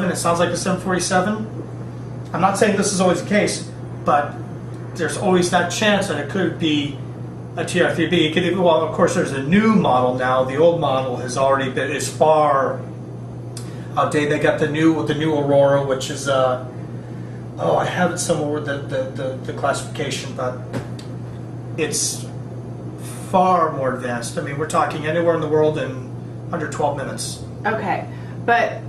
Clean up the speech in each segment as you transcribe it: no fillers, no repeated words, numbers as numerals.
It sounds like a 747. I'm not saying this is always the case, but there's always that chance that it could be a TR-3B. It could even, well, of course, there's a new model now. The old model has already been, is far outdated. They got the new Aurora, which is oh, I have it somewhere with the classification, but it's far more advanced. I mean, we're talking anywhere in the world in under 12 minutes. Okay, but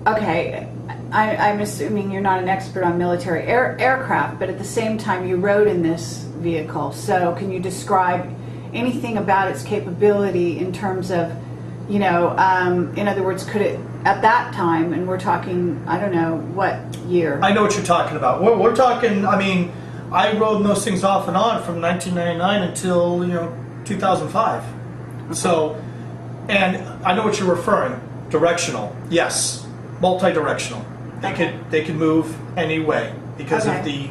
okay, I'm assuming you're not an expert on military aircraft, but at the same time you rode in this vehicle. So can you describe anything about its capability in terms of, you know, in other words, could it, at that time, and we're talking, I don't know, what year? I know what you're talking about. We're talking, I mean, I rode those things off and on from 1999 until, you know, 2005. Okay. So, and I know what you're referring. Directional, yes, multi-directional. They could move any way because of the.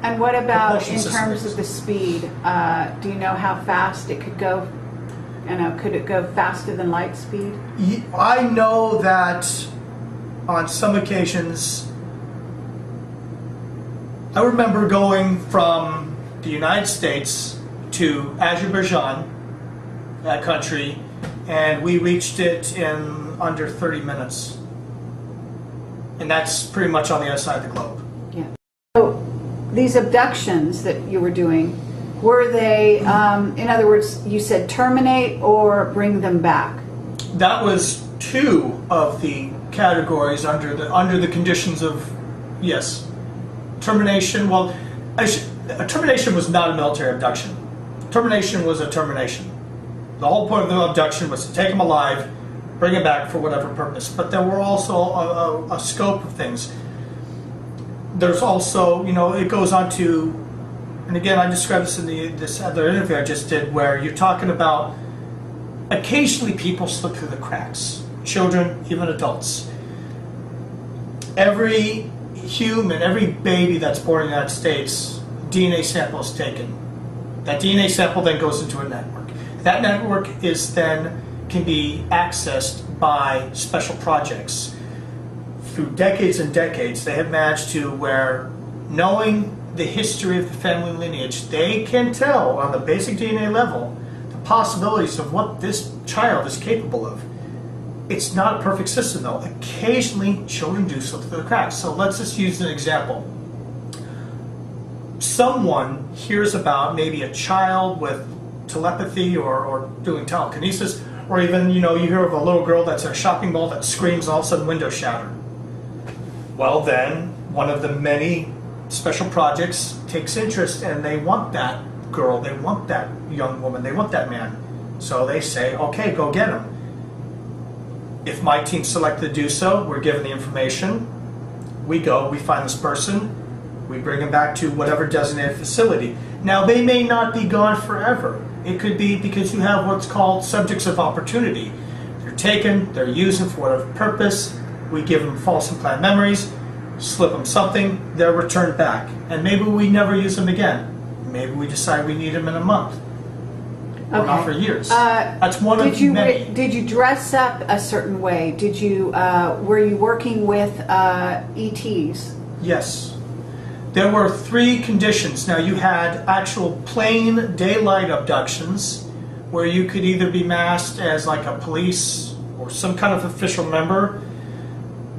And what about in terms of the speed? Do you know how fast it could go? You know, could it go faster than light speed? I know that on some occasions, I remember going from the United States to Azerbaijan, that country, and we reached it in under 30 minutes. And that's pretty much on the other side of the globe. Yeah. So these abductions that you were doing, were they, in other words, you said terminate or bring them back? That was two of the categories under the conditions of, yes, termination. Well, a termination was not a military abduction. Termination was a termination. The whole point of the abduction was to take them alive, bring them back for whatever purpose. But there were also a scope of things. There's also, you know, it goes on to, and again, I described this in this other interview I just did, where you're talking about occasionally people slip through the cracks. Children, even adults. Every human, every baby that's born in the United States, DNA sample is taken. That DNA sample then goes into a network. That network is then can be accessed by special projects. Through decades and decades, they have managed to where, knowing the history of the family lineage, they can tell on the basic DNA level the possibilities of what this child is capable of. It's not a perfect system though. Occasionally children do slip through the cracks. So let's just use an example. Someone hears about maybe a child with telepathy or doing telekinesis, or even, you know, you hear of a little girl that's at a shopping mall that screams and all of a sudden windows shatter. Well then, one of the many special projects takes interest and they want that girl, they want that young woman, they want that man. So they say, okay, go get him. If my team's selected to do so, we're given the information, we go, we find this person, we bring them back to whatever designated facility. Now they may not be gone forever. It could be because you have what's called subjects of opportunity. They're taken, they're used for whatever purpose, we give them false implanted memories, slip them something, they're returned back. And maybe we never use them again. Maybe we decide we need them in a month. Or Okay. not for years. That's one of many. Did you dress up a certain way? Did you, were you working with ETs? Yes. There were three conditions. Now you had actual plain daylight abductions where you could either be masked as like a police or some kind of official member,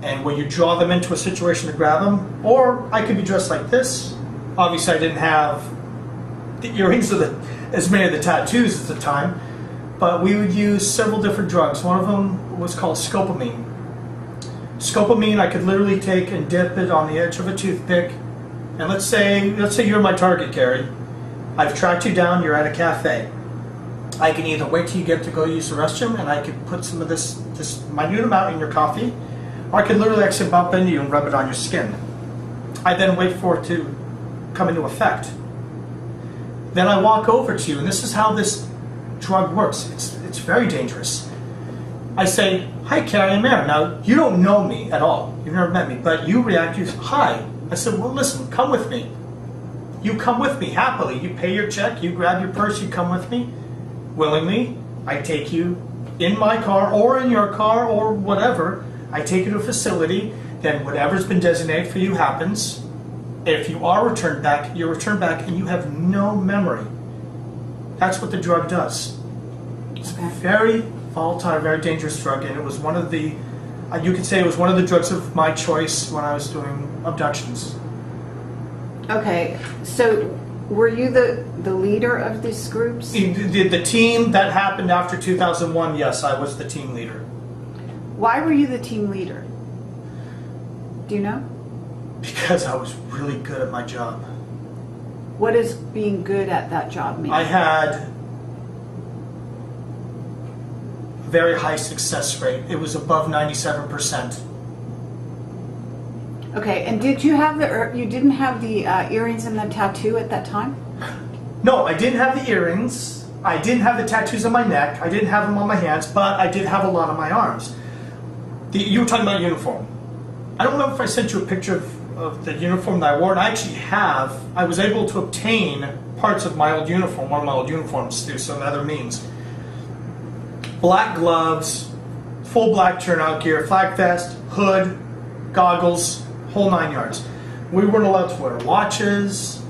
and where you draw them into a situation to grab them, or I could be dressed like this. Obviously I didn't have the earrings or as many of the tattoos at the time, but we would use several different drugs. One of them was called scopamine. Scopamine I could literally take and dip it on the edge of a toothpick. And let's say you're my target, Gary. I've tracked you down, you're at a cafe. I can either wait till you get to go use the restroom and I could put some of this minute amount in your coffee, or I could literally actually bump into you and rub it on your skin. I then wait for it to come into effect. Then I walk over to you, and this is how this drug works. It's very dangerous. I say, hi Carrie, I'm Aaron. Now, you don't know me at all. You've never met me, but you react, you say, hi. I said, well, listen, come with me. You come with me happily. You pay your check, you grab your purse, you come with me. Willingly, I take you in my car or in your car or whatever. I take you to a facility, then whatever's been designated for you happens. If you are returned back, you're returned back and you have no memory. That's what the drug does. It's a very volatile, very dangerous drug, and it was one of the, you could say it was one of the drugs of my choice when I was doing abductions. Okay, so were you the leader of these groups? The team that happened after 2001, yes, I was the team leader. Why were you the team leader? Do you know? Because I was really good at my job. What does being good at that job mean? I had a very high success rate. It was above 97%. Okay, and did you have you didn't have the earrings and the tattoo at that time? No, I didn't have the earrings. I didn't have the tattoos on my neck. I didn't have them on my hands, but I did have a lot on my arms. You were talking about uniform. I don't know if I sent you a picture of the uniform that I wore, and I actually have. I was able to obtain parts of my old uniform, one of my old uniforms, through some other means. Black gloves, full black turnout gear, flak vest, hood, goggles, whole 9 yards. We weren't allowed to wear watches.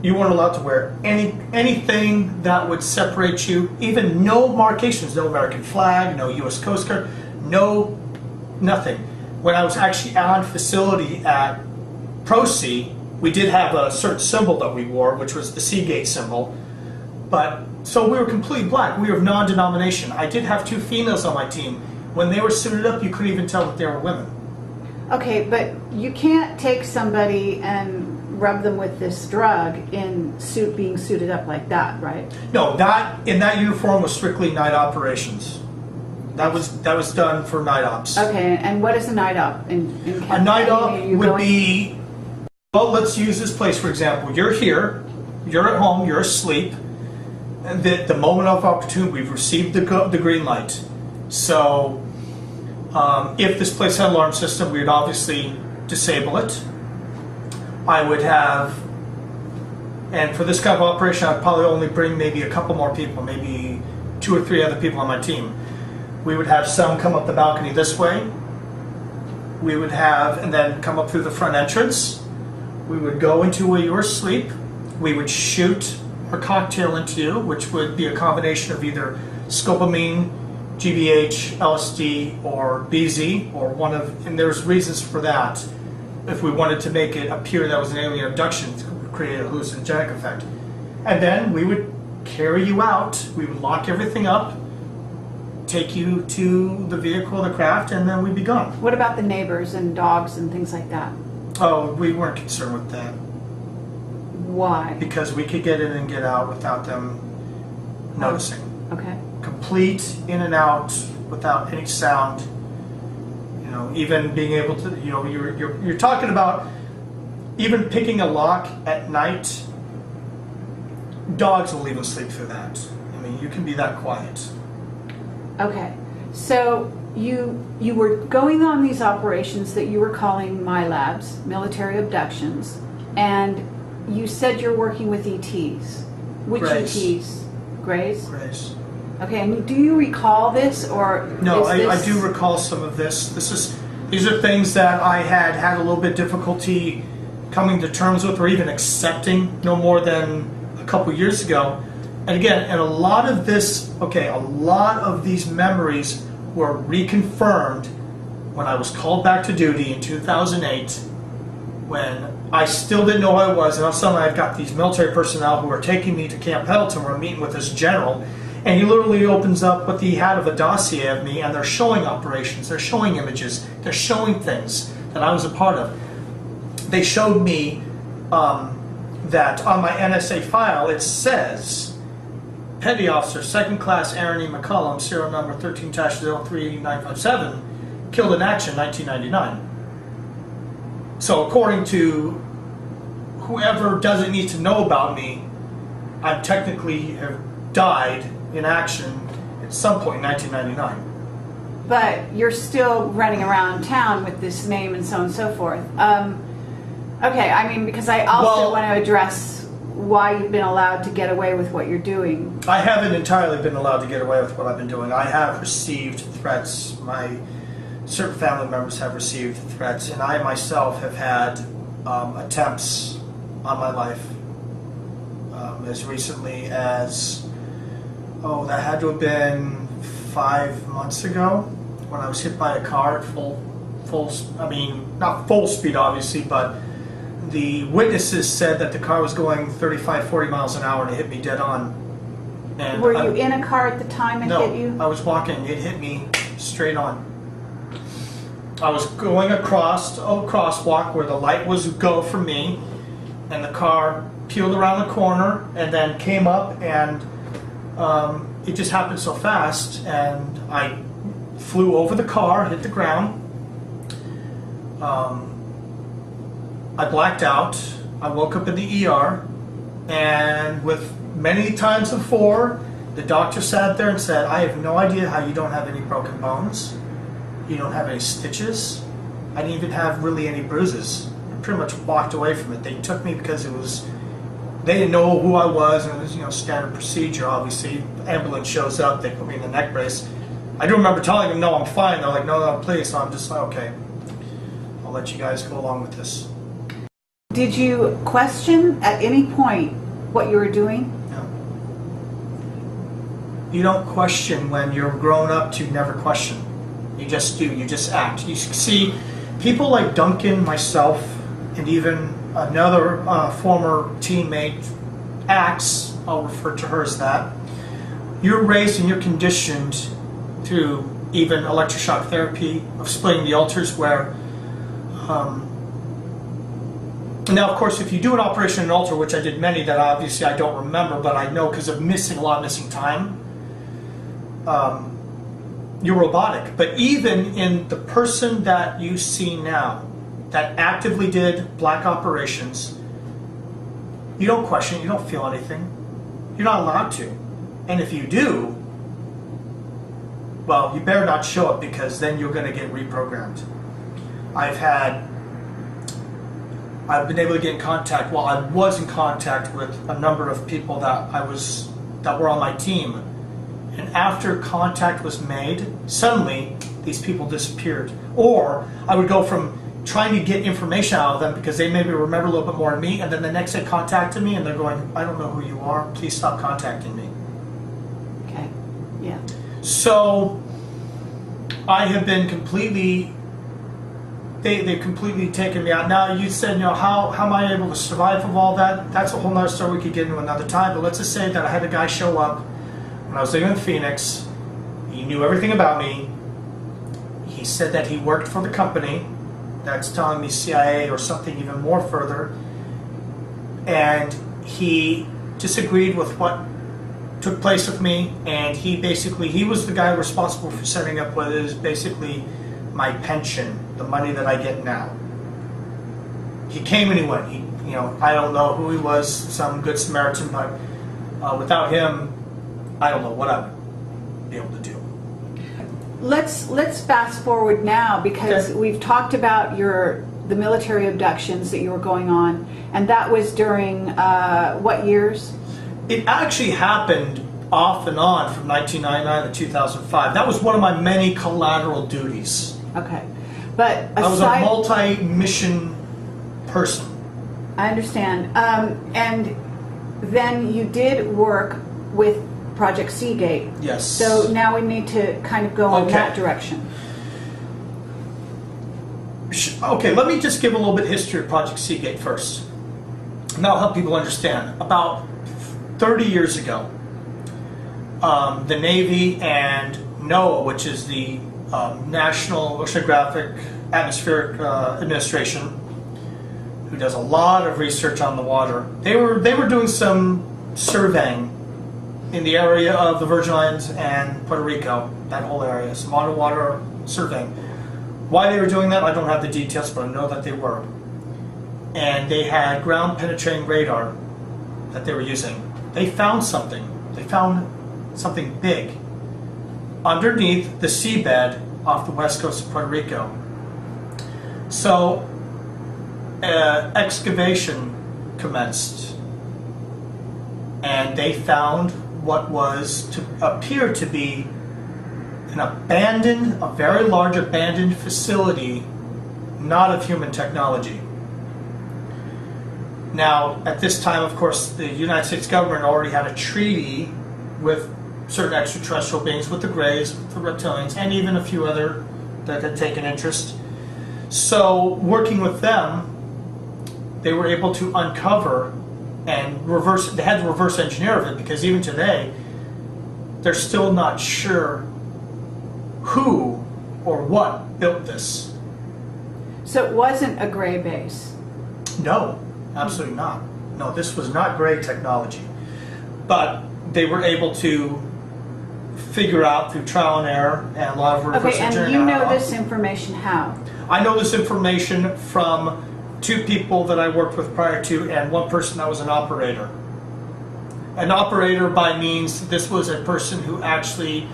You weren't allowed to wear anything that would separate you. Even no markations, no American flag, no U.S. Coast Guard, no nothing. When I was actually on facility at Pro-C, we did have a certain symbol that we wore, which was the Seagate symbol. But so we were completely black. We were of non-denomination. I did have 2 females on my team. When they were suited up, you couldn't even tell that they were women. Okay, but you can't take somebody and rub them with this drug in being suited up like that, right? No, that in that uniform was strictly night operations. That was done for night ops. Okay, and what is a night op? A night op would be, well, let's use this place for example. You're here, you're at home, you're asleep, and the moment of opportunity, we've received the green light. So if this place had an alarm system, we would obviously disable it. I would have, and for this kind of operation, I'd probably only bring maybe a couple more people, maybe 2 or 3 other people on my team. We would have some come up the balcony this way. We would have, and then come up through the front entrance. We would go into where you were asleep. We would shoot a cocktail into you, which would be a combination of either scopolamine, GBH, LSD, or BZ, or one of, and there's reasons for that. If we wanted to make it appear that was an alien abduction, to create a hallucinogenic effect. And then we would carry you out. We would lock everything up, take you to the vehicle, the craft, and then we'd be gone. What about the neighbors and dogs and things like that? Oh, we weren't concerned with that. Why? Because we could get in and get out without them noticing. Okay. Complete in and out without any sound. You know, even being able to, you know, you're talking about even picking a lock at night. Dogs will even sleep through that. I mean, you can be that quiet. Okay, so you were going on these operations that you were calling my labs, military abductions, and you said you're working with ETs. Which Grays. ETs? Grays? Grays. Okay, and do you recall this, or no? is I do recall some of this. These are things that I had a little bit difficulty coming to terms with, or even accepting, no more than a couple years ago. And again, and a lot of this, okay, a lot of these memories were reconfirmed when I was called back to duty in 2008, when I still didn't know who I was, and all of a sudden I've got these military personnel who are taking me to Camp Pendleton, where I'm meeting with this general, and he literally opens up what he had of a dossier of me, and they're showing operations, they're showing images, they're showing things that I was a part of. They showed me that on my NSA file it says, Petty Officer, 2nd Class Aaron E. Mccollum, serial number 13-038957, killed in action 1999. So according to whoever doesn't need to know about me, I technically have died in action at some point in 1999. But you're still running around town with this name and so on and so forth. Okay, I mean, because I also want to address why you've been allowed to get away with what you're doing. I haven't entirely been allowed to get away with what I've been doing. I have received threats. My certain family members have received threats, and I myself have had attempts on my life as recently as, that had to have been 5 months ago when I was hit by a car at not full speed obviously, but the witnesses said that the car was going 35, 40 miles an hour and it hit me dead on. And were you in a car at the time it hit you? No, I was walking. It hit me straight on. I was going across a crosswalk where the light was go for me, and the car peeled around the corner and then came up, and it just happened so fast, and I flew over the car, hit the ground. I blacked out. I woke up in the ER, and with many times before, the doctor sat there and said, I have no idea how you don't have any broken bones. You don't have any stitches. I didn't even have really any bruises. I pretty much walked away from it. They took me because they didn't know who I was, and it was, standard procedure, obviously. The ambulance shows up, they put me in the neck brace. I do remember telling them, no, I'm fine. They're like, no, please. So I'm just like, okay, I'll let you guys go along with this. Did you question at any point what you were doing? No. You don't question when you're grown up to never question. You just do. You just act. You see, people like Duncan, myself, and even another former teammate, Axe, I'll refer to her as that. You're raised and you're conditioned through even electroshock therapy of splitting the ultras where now, of course, if you do an operation in an ulcer, which I did many that obviously I don't remember, but I know because of missing time, you're robotic. But even in the person that you see now that actively did black operations, you don't question, you don't feel anything. You're not allowed to. And if you do, well, you better not show it, because then you're going to get reprogrammed. I've been able to get in contact, I was in contact with a number of people that were on my team. And after contact was made, suddenly these people disappeared. Or I would go from trying to get information out of them because they maybe remember a little bit more than me, and then the next day contacted me and they're going, I don't know who you are, please stop contacting me. Okay, yeah. So I have been completely, they've completely taken me out. Now you said, how am I able to survive of all that? That's a whole nother story we could get into another time, but let's just say that I had a guy show up when I was living in Phoenix. He knew everything about me. He said that he worked for the company that's telling me CIA or something even more further, and he disagreed with what took place with me, and he was the guy responsible for setting up what is basically my pension, the money that I get now. He came and he went. I don't know who he was, some good Samaritan, but without him, I don't know what I would be able to do. Let's fast forward now, because okay. We've talked about the military abductions that you were going on, and that was during what years? It actually happened off and on from 1999 to 2005. That was one of my many collateral duties. Okay, but I was a multi-mission person. I understand. And then you did work with Project Seagate. Yes. So now we need to kind of go in that direction. Okay, let me just give a little bit of history of Project Seagate first. And that'll help people understand. About 30 years ago, the Navy and NOAA, which is the National Oceanographic Atmospheric Administration, who does a lot of research on the water, they were doing some surveying in the area of the Virgin Islands and Puerto Rico, that whole area, some underwater surveying. Why they were doing that, I don't have the details, but I know that they were. And they had ground penetrating radar that they were using. They found something. They found something big underneath the seabed off the west coast of Puerto Rico. So excavation commenced, and they found what was to appear to be a very large abandoned facility, not of human technology. Now, at this time, of course, the United States government already had a treaty with certain extraterrestrial beings, with the Greys, with the reptilians, and even a few other that had taken interest. So, working with them, they were able to uncover and they had to reverse engineer it, because even today, they're still not sure who or what built this. So it wasn't a Grey base? No, absolutely not. No, this was not Grey technology. But they were able to figure out through trial and error and a lot of reverse engineering. Okay, and you know this information how? I know this information from 2 people that I worked with prior to, and 1 person that was an operator. An operator by means, this was a person who actually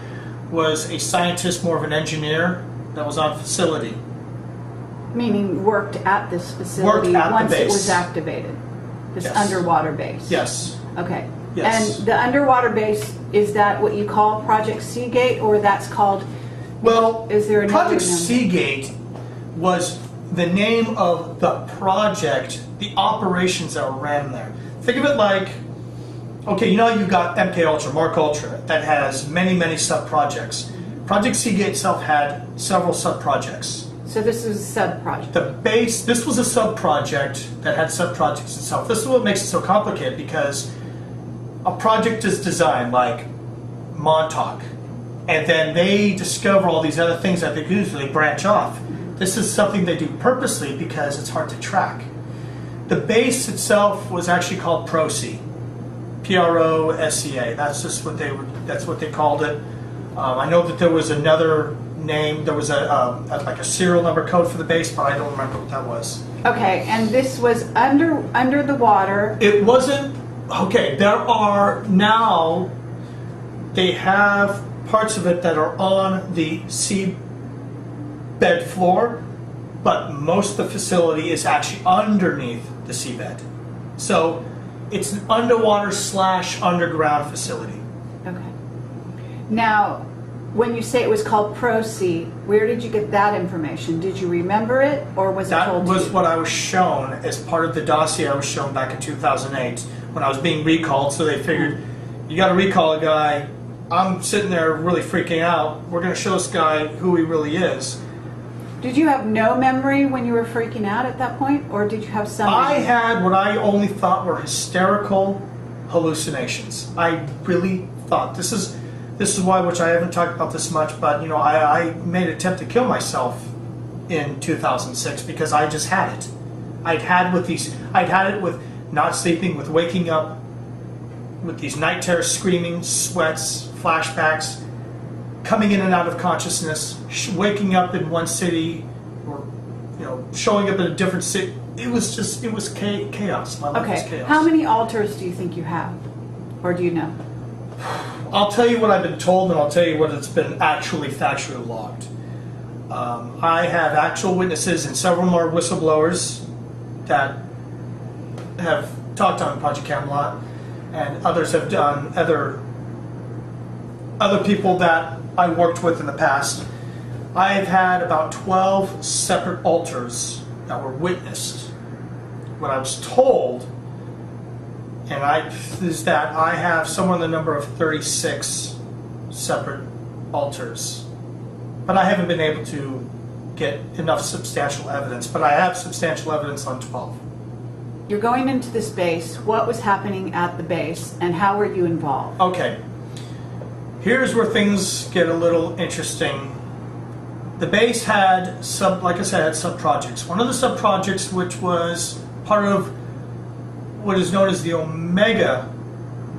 was a scientist, more of an engineer, that was on facility. Meaning worked at this facility once it was activated? This underwater base? Yes. Okay. Yes. And the underwater base, is that what you call Project Seagate, or that's called... Well, is there another Project Seagate was the name of the project, the operations that were ran there. Think of it like, okay, you know you've got MKUltra, MKUltra, that has many, many sub-projects. Project Seagate itself had several sub-projects. So this is a sub-project? The base, this was a sub-project that had sub-projects itself. This is what makes it so complicated, because a project is designed like Montauk, and then they discover all these other things that they usually branch off. This is something they do purposely because it's hard to track. The base itself was actually called PROSEA, P-R-O-S-E-A. That's just what that's what they called it. I know that there was another name. There was like a serial number code for the base, but I don't remember what that was. Okay, and this was under the water. It wasn't. Okay, there are now. They have parts of it that are on the seabed floor, but most of the facility is actually underneath the seabed. So it's an underwater / underground facility. Okay. Now, when you say it was called PROSEA, where did you get that information? Did you remember it, or was it told to you? That was what I was shown as part of the dossier I was shown back in 2008 when I was being recalled. So they figured, you got to recall a guy. I'm sitting there really freaking out. We're going to show this guy who he really is. Did you have no memory when you were freaking out at that point, or did you have some? I had what I only thought were hysterical hallucinations. I really thought this is why, which I haven't talked about this much, but you know, I made an attempt to kill myself in 2006 because I just had it. I'd had it with not sleeping, with waking up, with these night terrors, screaming, sweats, flashbacks, coming in and out of consciousness, waking up in one city, or you know, showing up in a different city. It was chaos. My life was chaos. How many altars do you think you have, or do you know? I'll tell you what I've been told, and I'll tell you what it's been actually factually logged. I have actual witnesses, and several more whistleblowers that have talked on Project Camelot, and others have done other people that I worked with in the past. I've had about 12 separate altars that were witnessed. What I was told, is that I have somewhere in the number of 36 separate altars. But I haven't been able to get enough substantial evidence, but I have substantial evidence on 12. You're going into this base. What was happening at the base, and how were you involved? Okay. Here's where things get a little interesting. The base had like I said, had sub-projects. One of the sub-projects, which was part of what is known as the Omega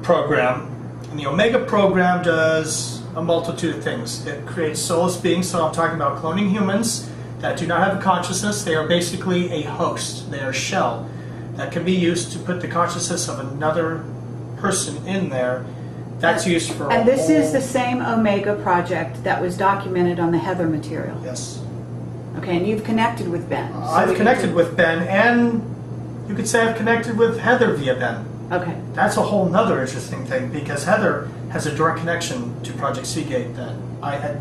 program. And the Omega program does a multitude of things. It creates soulless beings, so I'm talking about cloning humans that do not have a consciousness. They are basically a host. They are a shell that can be used to put the consciousness of another person in there. That's used for And this is the same Omega project that was documented on the Heather material? Yes. Okay, and you've connected with Ben. So I've connected with Ben, and you could say I've connected with Heather via Ben. Okay. That's a whole nother interesting thing, because Heather has a direct connection to Project Seagate that I had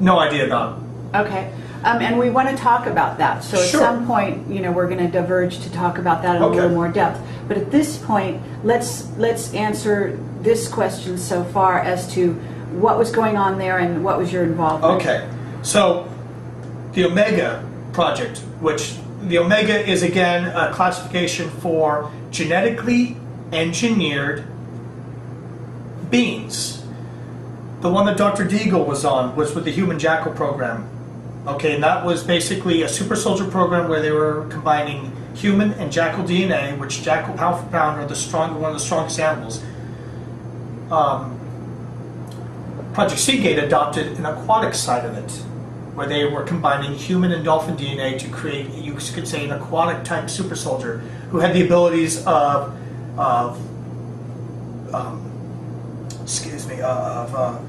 No idea about. Okay. And we want to talk about that. So at Sure. some point, we're going to diverge to talk about that in a Okay. little more depth. But at this point, let's answer this question so far as to what was going on there and what was your involvement. Okay. So the Omega project, which the Omega is again a classification for genetically engineered beings. The one that Dr. Deagle was on was with the Human Jackal program. Okay, and that was basically a super soldier program where they were combining human and jackal DNA, which jackal pound for pound are one of the strongest animals. Project Seagate adopted an aquatic side of it, where they were combining human and dolphin DNA to create, you could say, an aquatic type super soldier who had the abilities of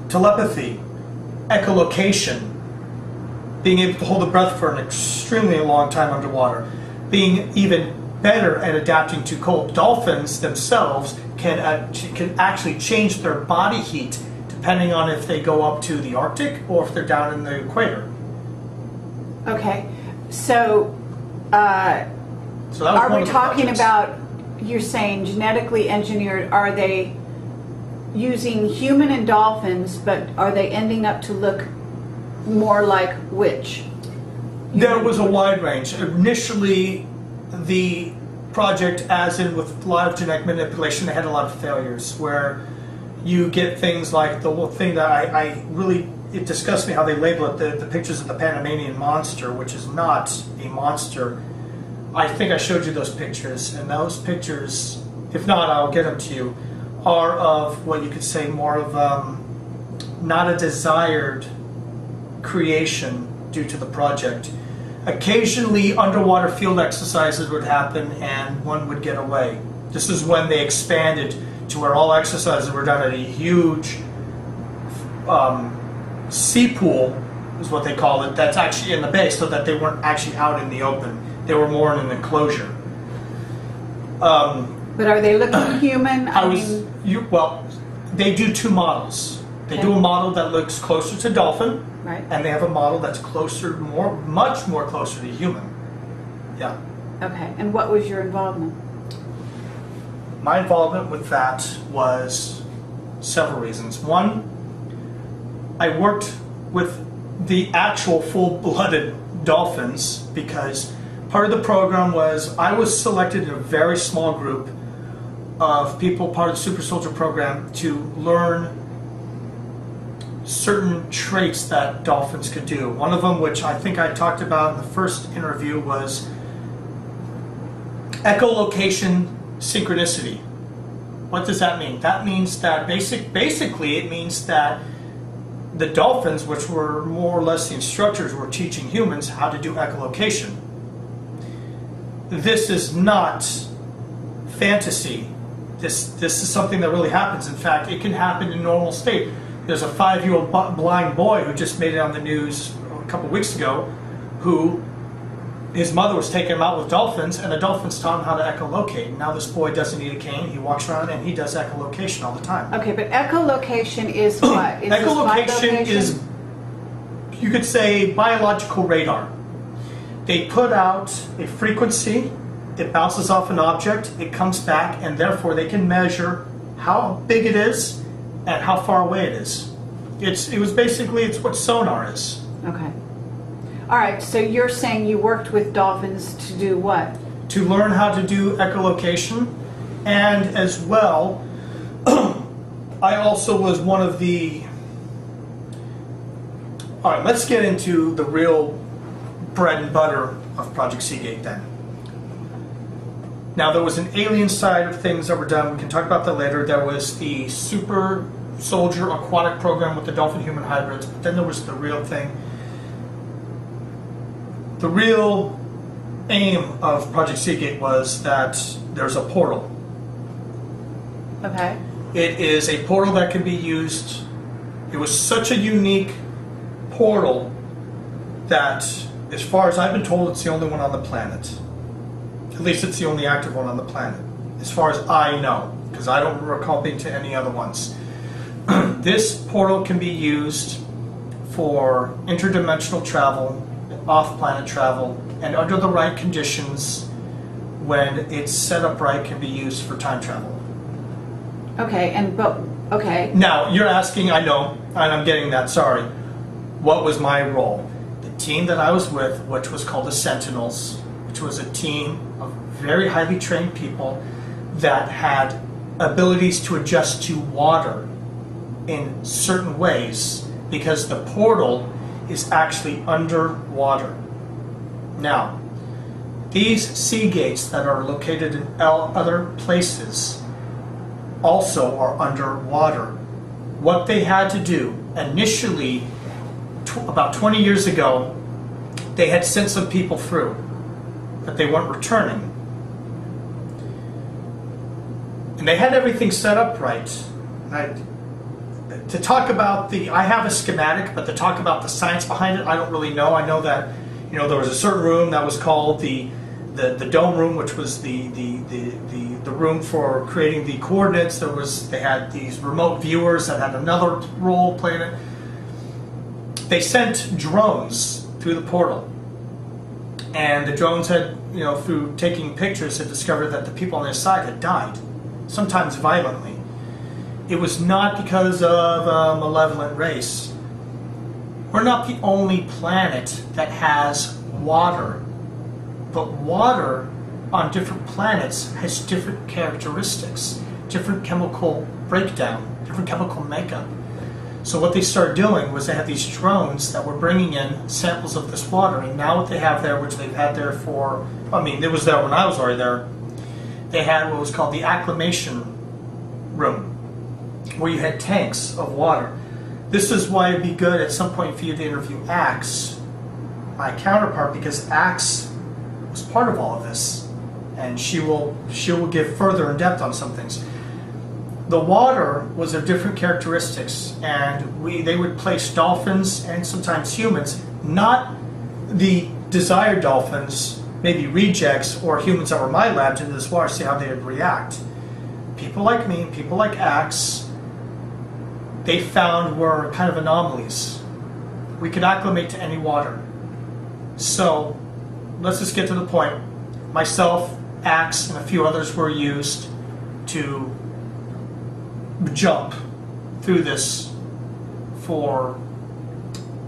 telepathy, echolocation, being able to hold the breath for an extremely long time underwater, being even better at adapting to cold. Dolphins themselves can actually change their body heat depending on if they go up to the Arctic or if they're down in the equator. Okay. So, So that was are one we of the talking projects. about, you're saying genetically engineered, are they using human and dolphins, but are they ending up to look more like which? There was a wide range. Initially, the project, as in with live genetic manipulation, they had a lot of failures where you get things like the thing that I really, it disgusts me how they label it, the pictures of the Panamanian monster, which is not a monster. I think I showed you those pictures, and those pictures, if not, I'll get them to you, are of what you could say more of not a desired creation due to the project. Occasionally underwater field exercises would happen and one would get away. This is when they expanded to where all exercises were done at a huge sea pool, is what they call it, that's actually in the bay, so that they weren't actually out in the open. They were more in an enclosure. But are they looking human? Well, they do two models. They do a model that looks closer to dolphin, right, and they have a model that's much more closer to human. Yeah. Okay. And what was your involvement? My involvement with that was several reasons. One, I worked with the actual full-blooded dolphins because part of the program was I was selected in a very small group of people, part of the Super Soldier program, to learn certain traits that dolphins could do. One of them, which I think I talked about in the first interview, was echolocation synchronicity. What does that mean? That means that basically it means that the dolphins, which were more or less the instructors, were teaching humans how to do echolocation. This is not fantasy. This is something that really happens. In fact, it can happen in normal state. There's a 5-year-old blind boy who just made it on the news a couple weeks ago, who his mother was taking him out with dolphins, and the dolphins taught him how to echolocate. Now this boy doesn't need a cane. He walks around and he does echolocation all the time. Okay, but echolocation is what? Is Echolocation is, you could say, biological radar. They put out a frequency, it bounces off an object, it comes back, and therefore they can measure how big it is and how far away it is. It's what sonar is. Okay. All right, so you're saying you worked with dolphins to do what? To learn how to do echolocation, and as well, I also was one of the... All right, let's get into the real bread and butter of Project Seagate then. Now, there was an alien side of things that were done. We can talk about that later. There was the super soldier aquatic program with the dolphin-human hybrids, but then there was the real thing. The real aim of Project Seagate was that there's a portal. Okay. It is a portal that can be used. It was such a unique portal that, as far as I've been told, it's the only one on the planet. At least it's the only active one on the planet, as far as I know, because I don't recall being to any other ones. This portal can be used for interdimensional travel, off-planet travel, and under the right conditions, when it's set up right, can be used for time travel. Okay, okay. Now, you're asking, I know, and I'm getting that, sorry. What was my role? The team that I was with, which was called the Sentinels, which was a team of very highly trained people that had abilities to adjust to water in certain ways, because the portal is actually underwater. Now, these Seagates that are located in other places also are underwater. What they had to do initially, about 20 years ago, they had sent some people through, but they weren't returning. And they had everything set up right. To talk about I have a schematic, but to talk about the science behind it, I don't really know. I know that, there was a certain room that was called the dome room, which was the room for creating the coordinates. They had these remote viewers that had another role playing it. They sent drones through the portal, and the drones had, through taking pictures, had discovered that the people on their side had died, sometimes violently. It was not because of a malevolent race. We're not the only planet that has water. But water on different planets has different characteristics, different chemical breakdown, different chemical makeup. So what they started doing was they had these drones that were bringing in samples of this water, and now what they have there, which they've had there for, it was there when I was already there, they had what was called the acclimation room, where you had tanks of water. This is why it'd be good at some point for you to interview Axe, my counterpart, because Axe was part of all of this, and she will give further in depth on some things. The water was of different characteristics, and they would place dolphins and sometimes humans, not the desired dolphins, maybe rejects or humans that were my labs, into this water, see how they would react. People like me, people like Axe, they found were kind of anomalies. We could acclimate to any water. So let's just get to the point. Myself, Axe, and a few others were used to jump through this for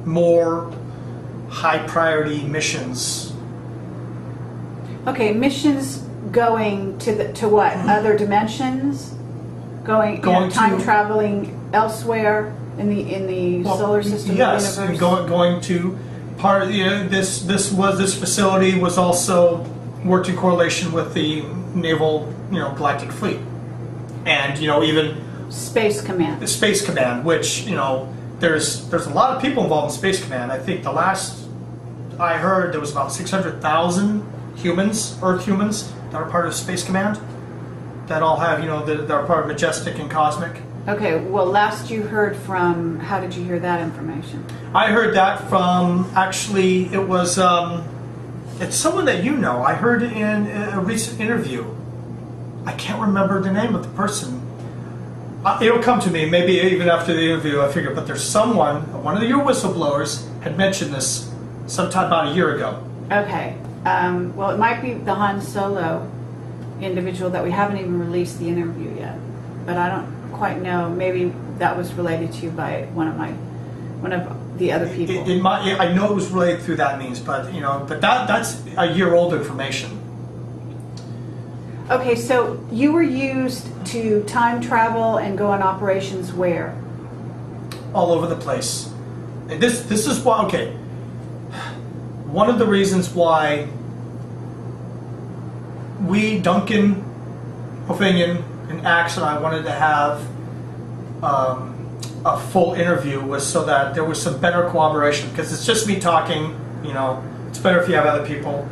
more high priority missions. Okay, missions going to what? Other dimensions? Going time traveling elsewhere in the solar system? Yes, universe? going to part of this facility was also worked in correlation with the naval galactic fleet, and even Space Command. The Space Command, which there's a lot of people involved in Space Command. I think the last I heard there was about 600,000 humans, Earth humans, that are part of Space Command, that all have that are part of Majestic and Cosmic. Okay, well, last you heard from, how did you hear that information? I heard that from, actually, it was, it's someone that you know. I heard it in a recent interview. I can't remember the name of the person. It'll come to me, maybe even after the interview, I figure, but there's someone, one of your whistleblowers, had mentioned this sometime about a year ago. Okay, well, it might be the Han Solo individual that we haven't even released the interview yet, but I don't quite know. Maybe that was related to you by one of the other people. It might, I know it was related through that means, but that's a year old information. Okay, so you were used to time travel and go on operations where? All over the place. And this is why. Okay, one of the reasons why we, Duncan, Opinion, and Axe, and I wanted to have a full interview was so that there was some better cooperation, because it's just me talking. It's better if you have other people.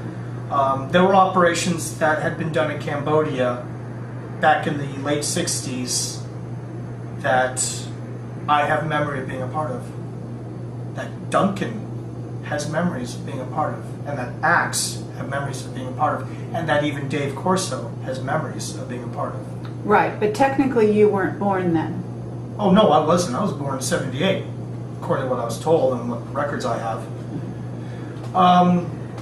There were operations that had been done in Cambodia back in the late 60s that I have memory of being a part of, that Duncan has memories of being a part of, and that Axe have memories of being a part of, and that even Dave Corso has memories of being a part of. Right, but technically you weren't born then. Oh no, I wasn't. I was born in '78. according to what I was told and what records I have.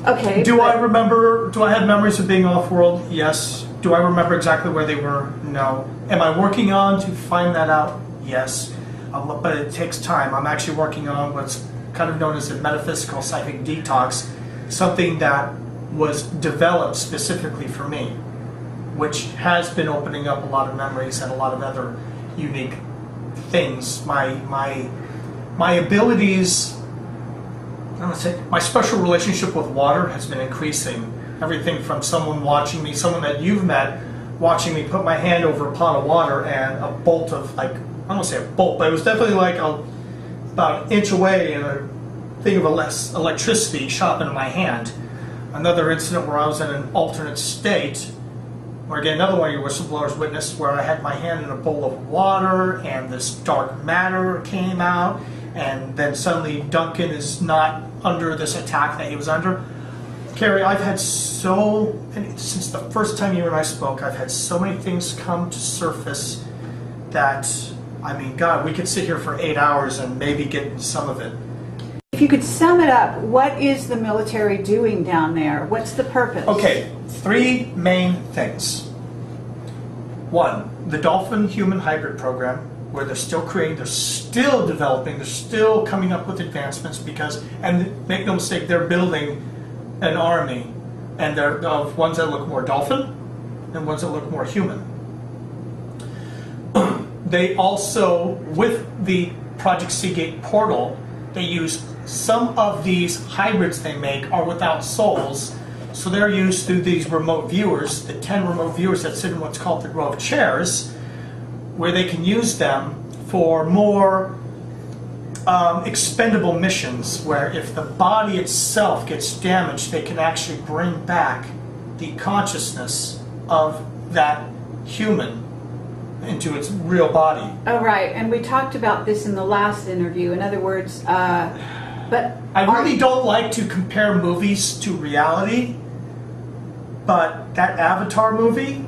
Okay. Do I have memories of being off-world? Yes. Do I remember exactly where they were? No. Am I working on to find that out? Yes. But it takes time. I'm actually working on what's kind of known as a metaphysical psychic detox, something that was developed specifically for me, which has been opening up a lot of memories and a lot of other unique things. My abilities, I want to say, my special relationship with water has been increasing. Everything from someone watching me, someone that you've met, watching me put my hand over a pot of water and a bolt of, like, I don't want to say a bolt, but it was definitely like about an inch away and a thing of electricity shot into my hand. Another incident where I was in an alternate state, or again, another one of your whistleblowers witnessed, where I had my hand in a bowl of water and this dark matter came out, and then suddenly Duncan is not under this attack that he was under. Carrie, I've had since the first time you and I spoke, I've had so many things come to surface that, I mean, God, we could sit here for 8 hours and maybe get some of it. If you could sum it up, what is the military doing down there? What's the purpose? Okay, 3 main things. 1, the Dolphin human hybrid program, where they're still creating, they're still developing, they're still coming up with advancements because, and make no mistake, they're building an army, and they're of ones that look more dolphin and ones that look more human. They also, with the Project Seagate portal, they use some of these hybrids they make are without souls, so they're used through these remote viewers, the 10 remote viewers that sit in what's called the row of chairs, where they can use them for more expendable missions, where if the body itself gets damaged, they can actually bring back the consciousness of that human into its real body. Oh, right. And we talked about this in the last interview. In other words, but I really don't like to compare movies to reality, but that Avatar movie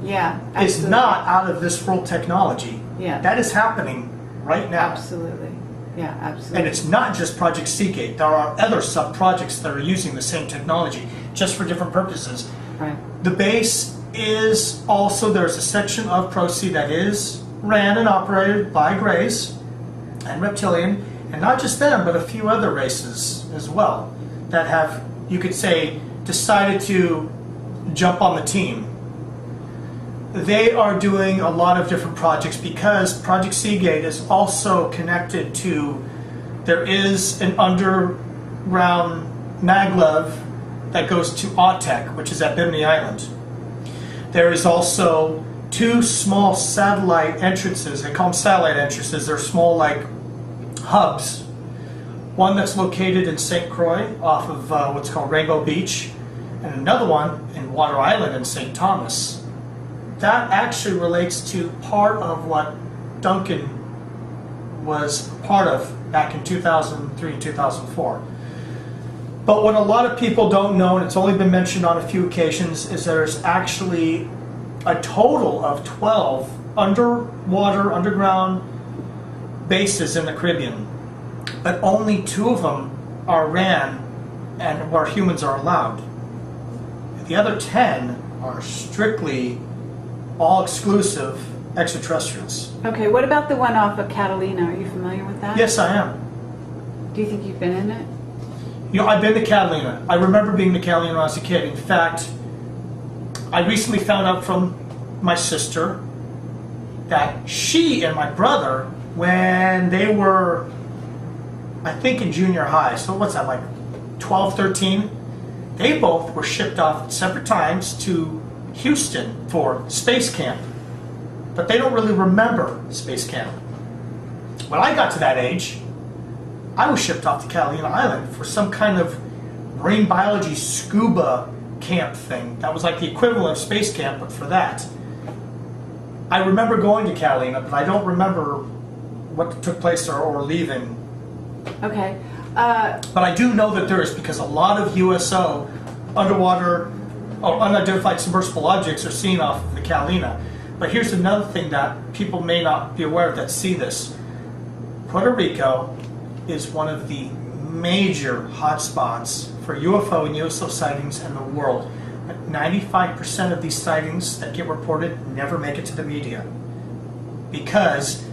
yeah, is not out of this world technology. Yeah. That is happening right now. Absolutely. Yeah, absolutely. And it's not just Project Seagate. There are other sub-projects that are using the same technology, just for different purposes. Right. The base is also, there's a section of Pro-C that is ran and operated by Greys and Reptilian, and not just them, but a few other races as well that have, you could say, decided to jump on the team. They are doing a lot of different projects because Project Seagate is also connected to, there is an underground maglev that goes to Autek, which is at Bimini Island. There is also 2 small satellite entrances. They call them satellite entrances. They're small, like hubs. One that's located in St. Croix off of what's called Rainbow Beach, and another one in Water Island in St. Thomas. That actually relates to part of what Duncan was part of back in 2003, 2004. But what a lot of people don't know, and it's only been mentioned on a few occasions, is there's actually a total of 12 underground bases in the Caribbean. But only 2 of them are ran and where humans are allowed. The other 10 are strictly all-exclusive extraterrestrials. Okay, what about the one off of Catalina? Are you familiar with that? Yes, I am. Do you think you've been in it? You know, I've been to Catalina. I remember being to Catalina when I was a kid. In fact, I recently found out from my sister that she and my brother, when they were, I think, in junior high, so what's that, like 12, 13, they both were shipped off at separate times to Houston for space camp. But they don't really remember space camp. When I got to that age, I was shipped off to Catalina Island for some kind of marine biology scuba camp thing. That was like the equivalent of space camp, but for that. I remember going to Catalina, but I don't remember what took place or leaving. Okay. But I do know that there is, because a lot of USO, underwater, or unidentified submersible objects, are seen off the Catalina. But here's another thing that people may not be aware of that see this. Puerto Rico is one of the major hotspots for UFO and USO sightings in the world. 95% of these sightings that get reported never make it to the media. Because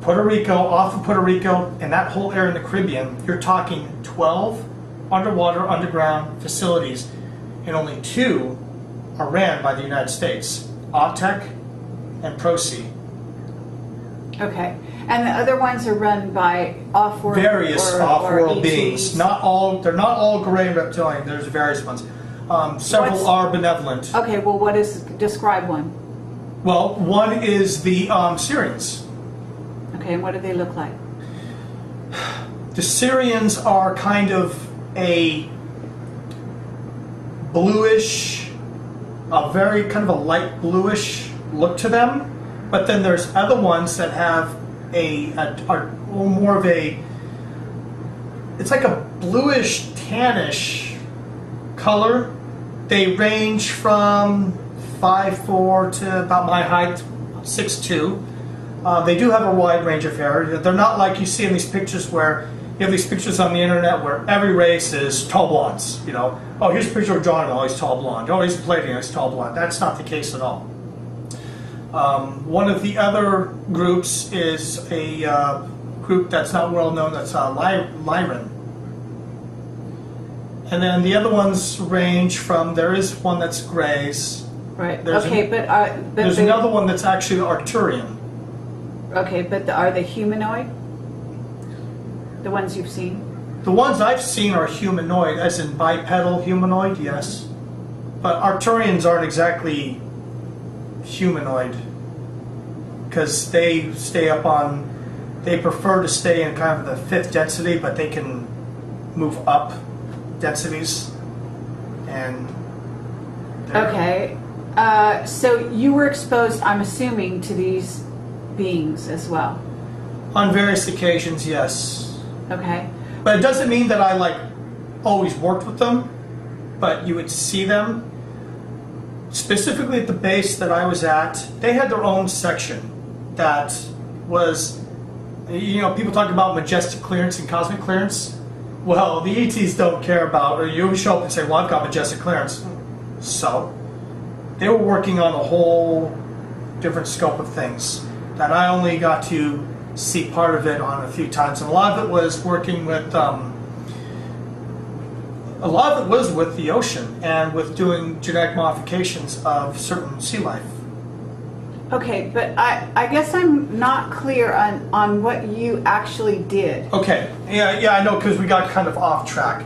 Puerto Rico, off of Puerto Rico, and that whole area in the Caribbean, you're talking 12 underground facilities, and only 2 are ran by the United States, OTEC and ProSea. Okay. And the other ones are run by off-world various off-world ETs. beings. Not all. They're not all gray and reptilian. There's various ones. Several are benevolent. Okay. Well, what is? Describe one. Well, one is the Syrians. Okay. And what do they look like? The Syrians are kind of a bluish, a very kind of a light bluish look to them. But then there's other ones that have are more of a, it's like a bluish tannish color. They range from 5'4" to about my height, 6'2". They do have a wide range of hair. They're not like you see in these pictures where you have these pictures on the internet where every race is tall blondes. You know, oh, here's a picture of John, oh, he's tall blonde. Oh, he's Palladian, he's tall blonde. That's not the case at all. One of the other groups is a group that's not well known, that's Lyran. And then the other ones range from, there is one that's grays. Right. There's okay, but there's another one that's actually Arcturian. Okay, but are they humanoid? The ones you've seen? The ones I've seen are humanoid, as in bipedal humanoid, yes. But Arcturians aren't exactly humanoid, because they stay up on, they prefer to stay in kind of the 5th density, but they can move up densities. And okay, so you were exposed, I'm assuming, to these beings as well. On various occasions, yes. Okay. But it doesn't mean that I always worked with them, but you would see them. Specifically at the base that I was at, they had their own section that was, you know, people talk about majestic clearance and cosmic clearance. Well, the ETs don't care about, or you show up and say, well, I've got majestic clearance. So, they were working on a whole different scope of things that I only got to see part of it on a few times. And a lot of it was working with, a lot of it was with the ocean and with doing genetic modifications of certain sea life. Okay, but I guess I'm not clear on what you actually did. Okay, yeah, I know, because we got kind of off track.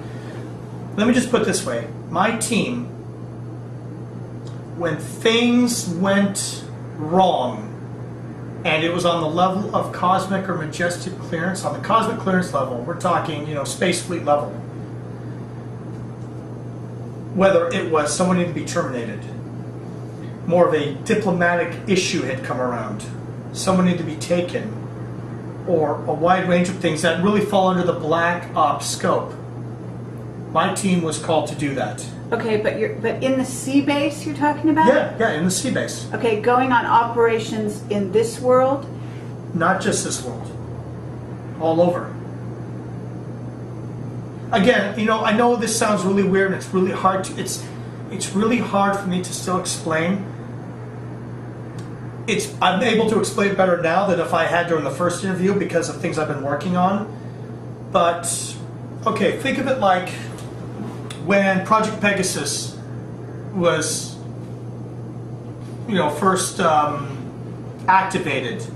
Let me just put it this way. My team, when things went wrong, and it was on the level of cosmic or majestic clearance, on the cosmic clearance level, we're talking, you know, space fleet level, whether it was someone needed to be terminated, more of a diplomatic issue had come around, someone needed to be taken, or a wide range of things that really fall under the black ops scope. My team was called to do that. Okay, but in the sea base you're talking about? Yeah, in the sea base. Okay, going on operations in this world? Not just this world. All over. Again, you know, I know this sounds really weird and it's really hard to, it's really hard for me to still explain. I'm able to explain it better now than if I had during the first interview because of things I've been working on. But, okay, think of it like when Project Pegasus was, you know, first activated,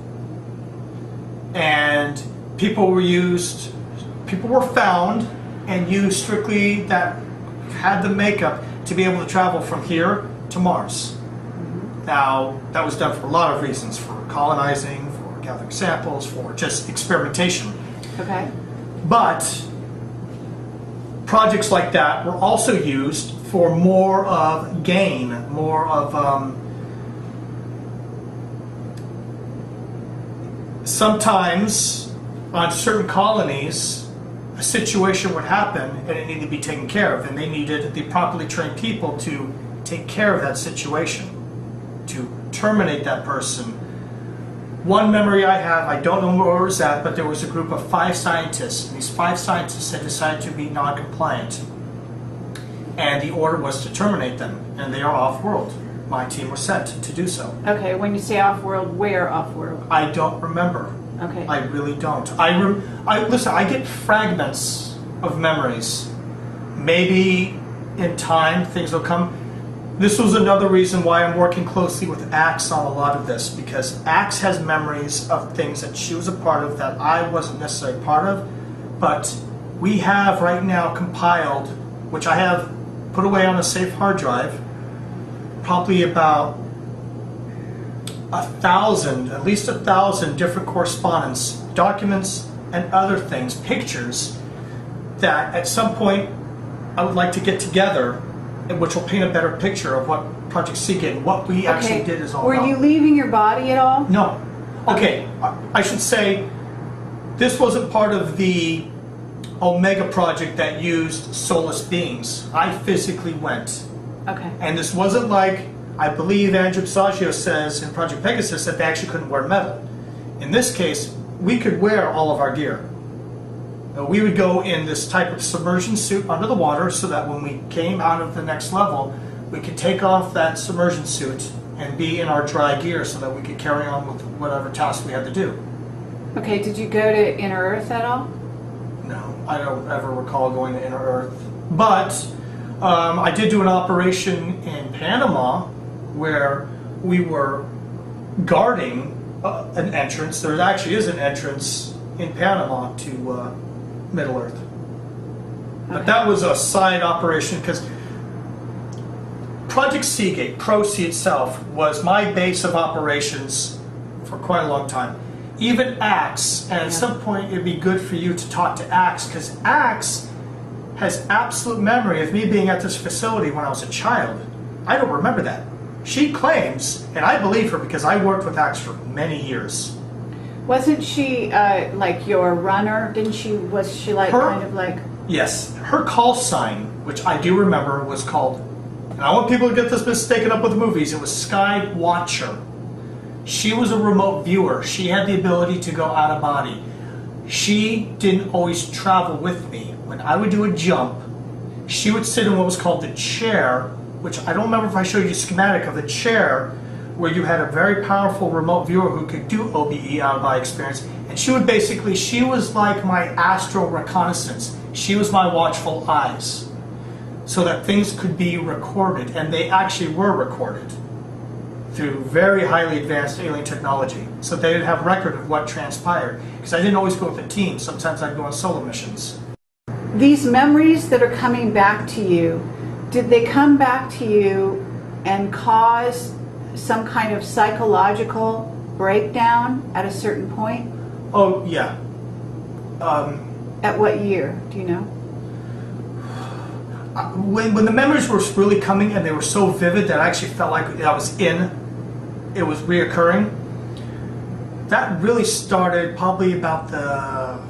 and people were found and used strictly that had the makeup to be able to travel from here to Mars. Now, that was done for a lot of reasons, for colonizing, for gathering samples, for just experimentation. Okay. But projects like that were also used for more of gain, more of sometimes on certain colonies a situation would happen and it needed to be taken care of, and they needed the properly trained people to take care of that situation, to terminate that person One memory I have, I don't know where it was at, but there was a group of 5 scientists, and these 5 scientists had decided to be non-compliant. And the order was to terminate them, and they are off-world. My team was sent to do so. Okay, when you say off-world, where off-world? I don't remember. Okay. I really don't. Listen, I get fragments of memories. Maybe in time things will come. This was another reason why I'm working closely with Axe on a lot of this, because Axe has memories of things that she was a part of that I wasn't necessarily part of, but we have right now compiled, which I have put away on a safe hard drive, probably about 1,000, at least 1,000 different correspondence, documents, and other things, pictures, that at some point I would like to get together, which will paint a better picture of what Project Seagate and what we actually did is all about. Were you leaving your body at all? No. Okay, I should say this wasn't part of the Omega project that used soulless beings. I physically went. Okay. And this wasn't like, I believe Andrew Psaggio says in Project Pegasus that they actually couldn't wear metal. In this case, we could wear all of our gear. We would go in this type of submersion suit under the water so that when we came out of the next level, we could take off that submersion suit and be in our dry gear so that we could carry on with whatever task we had to do. Okay, did you go to Inner Earth at all? No, I don't ever recall going to Inner Earth. But I did do an operation in Panama where we were guarding an entrance. There actually is an entrance in Panama to Middle Earth. But that was a side operation because Project Seagate, Pro-C itself, was my base of operations for quite a long time. Even Axe, and at some point it'd be good for you to talk to Axe, because Axe has absolute memory of me being at this facility when I was a child. I don't remember that. She claims, and I believe her because I worked with Axe for many years. Wasn't she like your runner? Was she like kind of like? Yes, her call sign, which I do remember, was called, and I want people to get this mistaken up with the movies, it was Sky Watcher. She was a remote viewer. She had the ability to go out of body. She didn't always travel with me. When I would do a jump, she would sit in what was called the chair, which I don't remember if I showed you a schematic of the chair, where you had a very powerful remote viewer who could do OBE, out of body experience, and she was like my astral reconnaissance. She was my watchful eyes, so that things could be recorded, and they actually were recorded through very highly advanced alien technology, so they would have record of what transpired. Because I didn't always go with a team, sometimes I'd go on solo missions. These memories that are coming back to you, did they come back to you and cause some kind of psychological breakdown at a certain point? Oh, yeah. At what year, do you know? When the memories were really coming and they were so vivid that I actually felt like I was it was reoccurring, that really started probably about the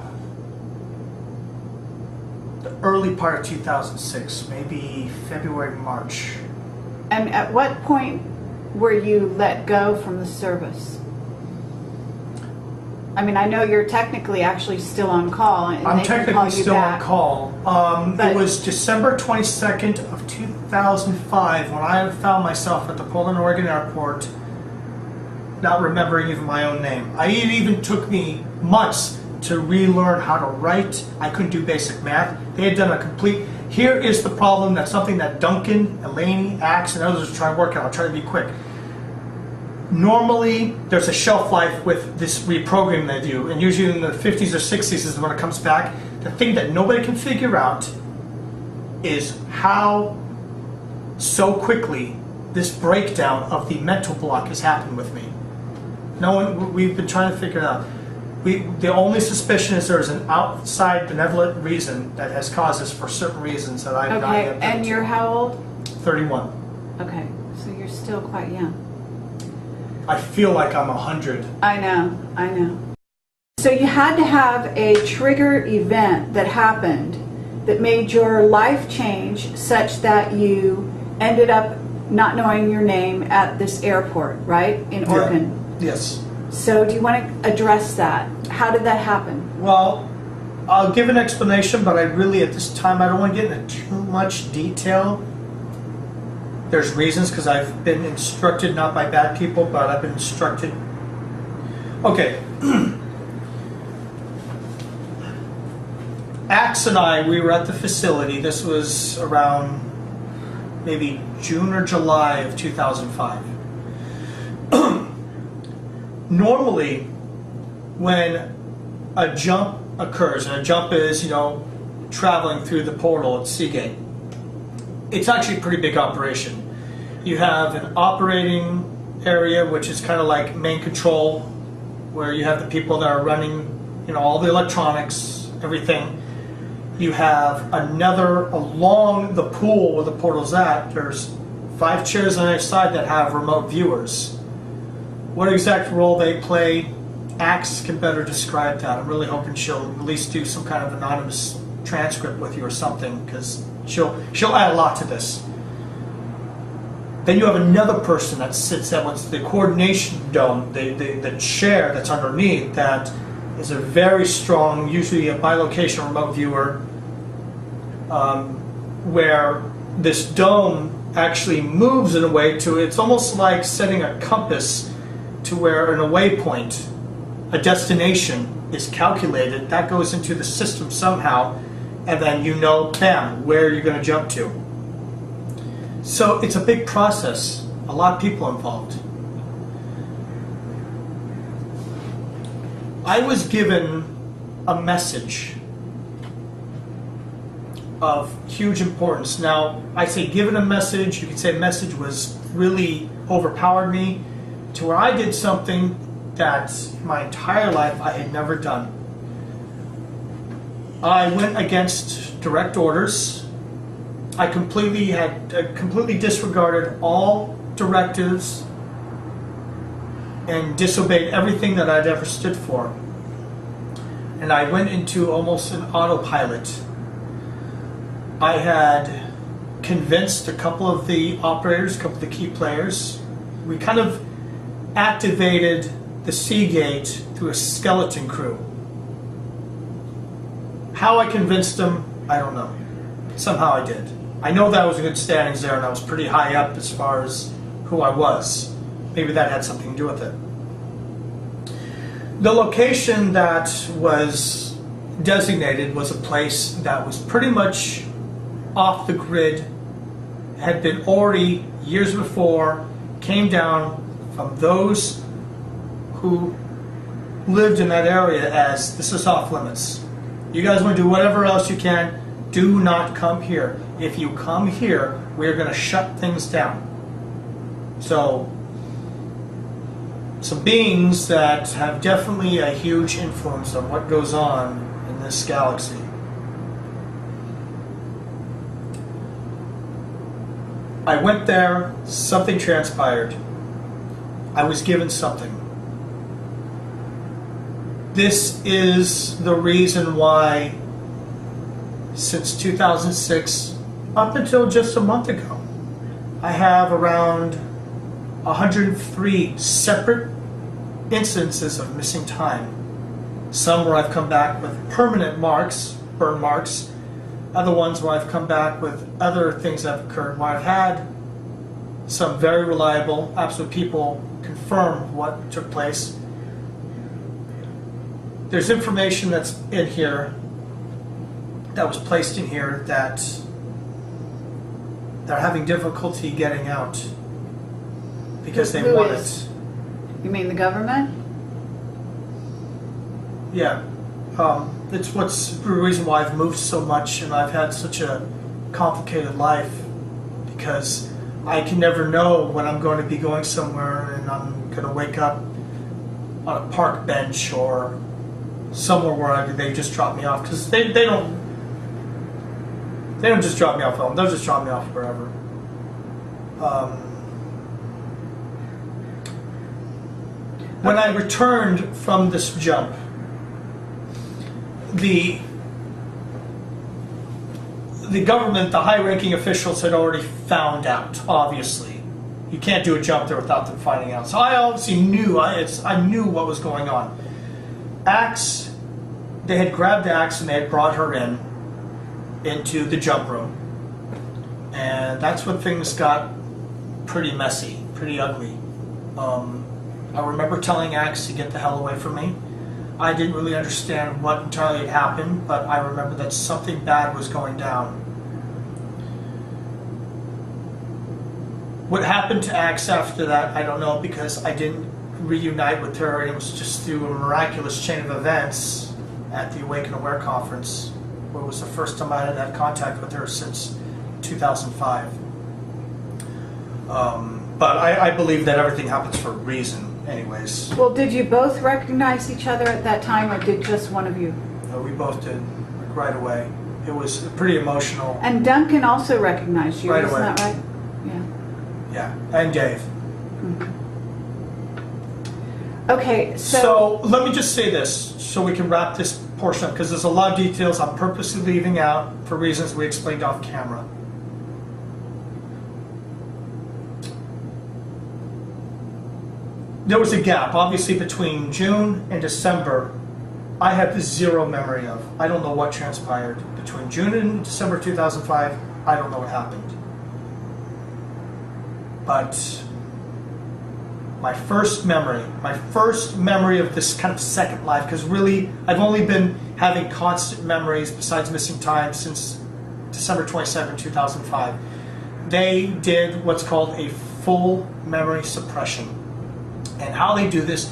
early part of 2006, maybe February, March. And at what point were you let go from the service? I mean, I know you're technically actually still on call. And I'm they can technically call you still back. on call. But it was December 22nd of 2005 when I found myself at the Portland, Oregon airport, not remembering even my own name. It even took me months to relearn how to write. I couldn't do basic math. They had done a complete... Here is the problem. That's something that Duncan, Elaney, Axe, and others are trying to work out. I'll try to be quick. Normally, there's a shelf life with this reprogramming they do, and usually in the 50s or 60s is when it comes back. The thing that nobody can figure out is how so quickly this breakdown of the mental block has happened with me. No one, we've been trying to figure it out. The only suspicion is there's an outside benevolent reason that has caused this for certain reasons that I've not yet. Okay, and you're how old? 31. Okay, so you're still quite young. I feel like I'm 100. I know. So you had to have a trigger event that happened that made your life change such that you ended up not knowing your name at this airport, right? In Oregon. Yes. So do you want to address that? How did that happen? Well, I'll give an explanation, but I really, at this time, I don't want to get into too much detail. There's reasons, because I've been instructed, not by bad people, but I've been instructed. Okay. Axe and I, we were at the facility. This was around maybe June or July of 2005. Normally, when a jump occurs, and a jump is, traveling through the portal at Seagate, it's actually a pretty big operation. You have an operating area, which is kind of like main control, where you have the people that are running, all the electronics, everything. You have another, along the pool where the portal's at, there's 5 chairs on each side that have remote viewers. What exact role they play, Axe can better describe that. I'm really hoping she'll at least do some kind of anonymous transcript with you or something, because she'll add a lot to this. Then you have another person that sits at what's the coordination dome, the chair that's underneath, that is a very strong, usually a bilocation remote viewer, where this dome actually moves in a way to, it's almost like setting a compass to where an waypoint, a destination is calculated, that goes into the system somehow, and then bam, where you're going to jump to. So it's a big process, a lot of people involved. I was given a message of huge importance. Now, I say given a message, you could say a message was really overpowered me to where I did something that my entire life I had never done. I went against direct orders. I completely disregarded all directives and disobeyed everything that I'd ever stood for. And I went into almost an autopilot. I had convinced a couple of the operators, a couple of the key players. We kind of activated the Seagate through a skeleton crew. How I convinced them, I don't know. Somehow I did. I know that I was in good standings there, and I was pretty high up as far as who I was. Maybe that had something to do with it. The location that was designated was a place that was pretty much off the grid, had been already years before, came down from those who lived in that area as, this is off limits. You guys want to do whatever else you can, do not come here. If you come here, we're going to shut things down. So, some beings that have definitely a huge influence on what goes on in this galaxy. I went there, something transpired. I was given something. This is the reason why, since 2006, up until just a month ago, I have around 103 separate instances of missing time. Some where I've come back with permanent marks, burn marks. Other ones where I've come back with other things that have occurred, where I've had some very reliable, absolute people confirm what took place. There's information that's in here, that was placed in here, that they're having difficulty getting out because they want it. You mean the government? Yeah. It's what's the reason why I've moved so much and I've had such a complicated life, because I can never know when I'm going to be going somewhere and I'm going to wake up on a park bench or somewhere where they just drop me off, because they don't just drop me off home, they'll just drop me off wherever. When I returned from this jump, the government, the high-ranking officials had already found out, obviously. You can't do a jump there without them finding out. So I obviously knew, I knew what was going on. Axe, they had grabbed Axe and they had brought her into the jump room. And that's when things got pretty messy, pretty ugly. I remember telling Axe to get the hell away from me. I didn't really understand what entirely had happened, but I remember that something bad was going down. What happened to Axe after that, I don't know, because I didn't reunite with her. It was just through a miraculous chain of events at the Awaken Aware conference, where it was the first time I had had contact with her since 2005. But I believe that everything happens for a reason, anyways. Well, did you both recognize each other at that time, or did just one of you? We both did, like, right away. It was pretty emotional. And Duncan also recognized you, right isn't away. that right? Yeah. Yeah, and Dave. Okay, So let me just say this, so we can wrap this portion up, because there's a lot of details I'm purposely leaving out for reasons we explained off camera. There was a gap, obviously, between June and December. I have zero memory of. I don't know what transpired between June and December 2005. I don't know what happened. But my first memory of this kind of second life, because really I've only been having constant memories besides missing time since December 27, 2005. They did what's called a full memory suppression. And how they do this,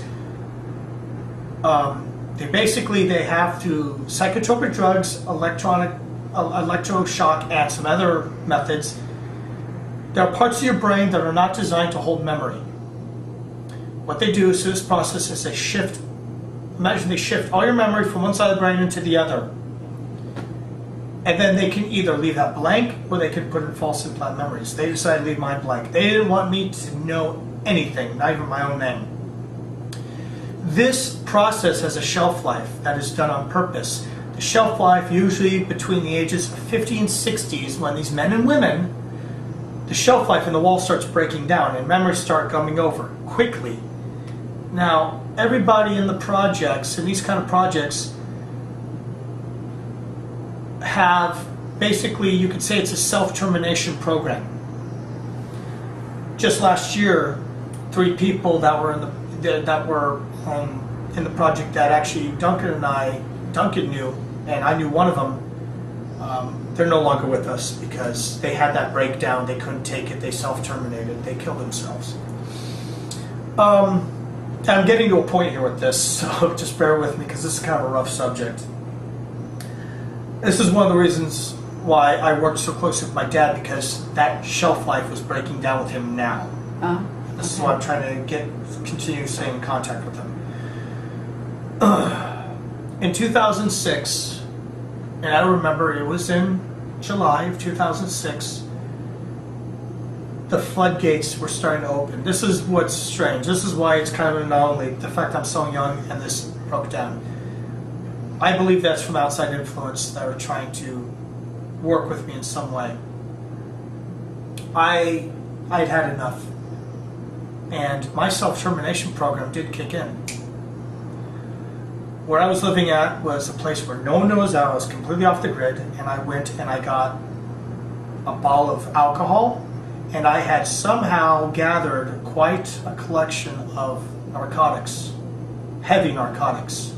they have through psychotropic drugs, electroshock, and some other methods. There are parts of your brain that are not designed to hold memory. What they do is, through this process, is they shift all your memory from one side of the brain into the other. And then they can either leave that blank, or they can put in false implant memories. They decided to leave mine blank. They didn't want me to know anything, not even my own name. This process has a shelf life that is done on purpose. The shelf life, usually between the ages of 50 and 60, is when these men and women, the shelf life in the wall starts breaking down and memories start coming over quickly. Now, everybody in the projects, in these kind of projects, have basically, you could say it's a self-termination program. Just last year, 3 people that were in the project that actually Duncan knew, and I knew one of them. They're no longer with us because they had that breakdown. They couldn't take it. They self-terminated. They killed themselves. I'm getting to a point here with this, so just bear with me because this is kind of a rough subject. This is one of the reasons why I worked so closely with my dad, because that shelf life was breaking down with him now. This is why I'm trying to continue staying in contact with him. In 2006, and I remember it was in July of 2006, the floodgates were starting to open. This is what's strange. This is why it's kind of an anomaly, the fact I'm so young and this broke down. I believe that's from outside influence that are trying to work with me in some way. I'd had enough. And my self-termination program did kick in. Where I was living at was a place where no one knows that I was completely off the grid, and I went and I got a bottle of alcohol, and I had somehow gathered quite a collection of narcotics, heavy narcotics.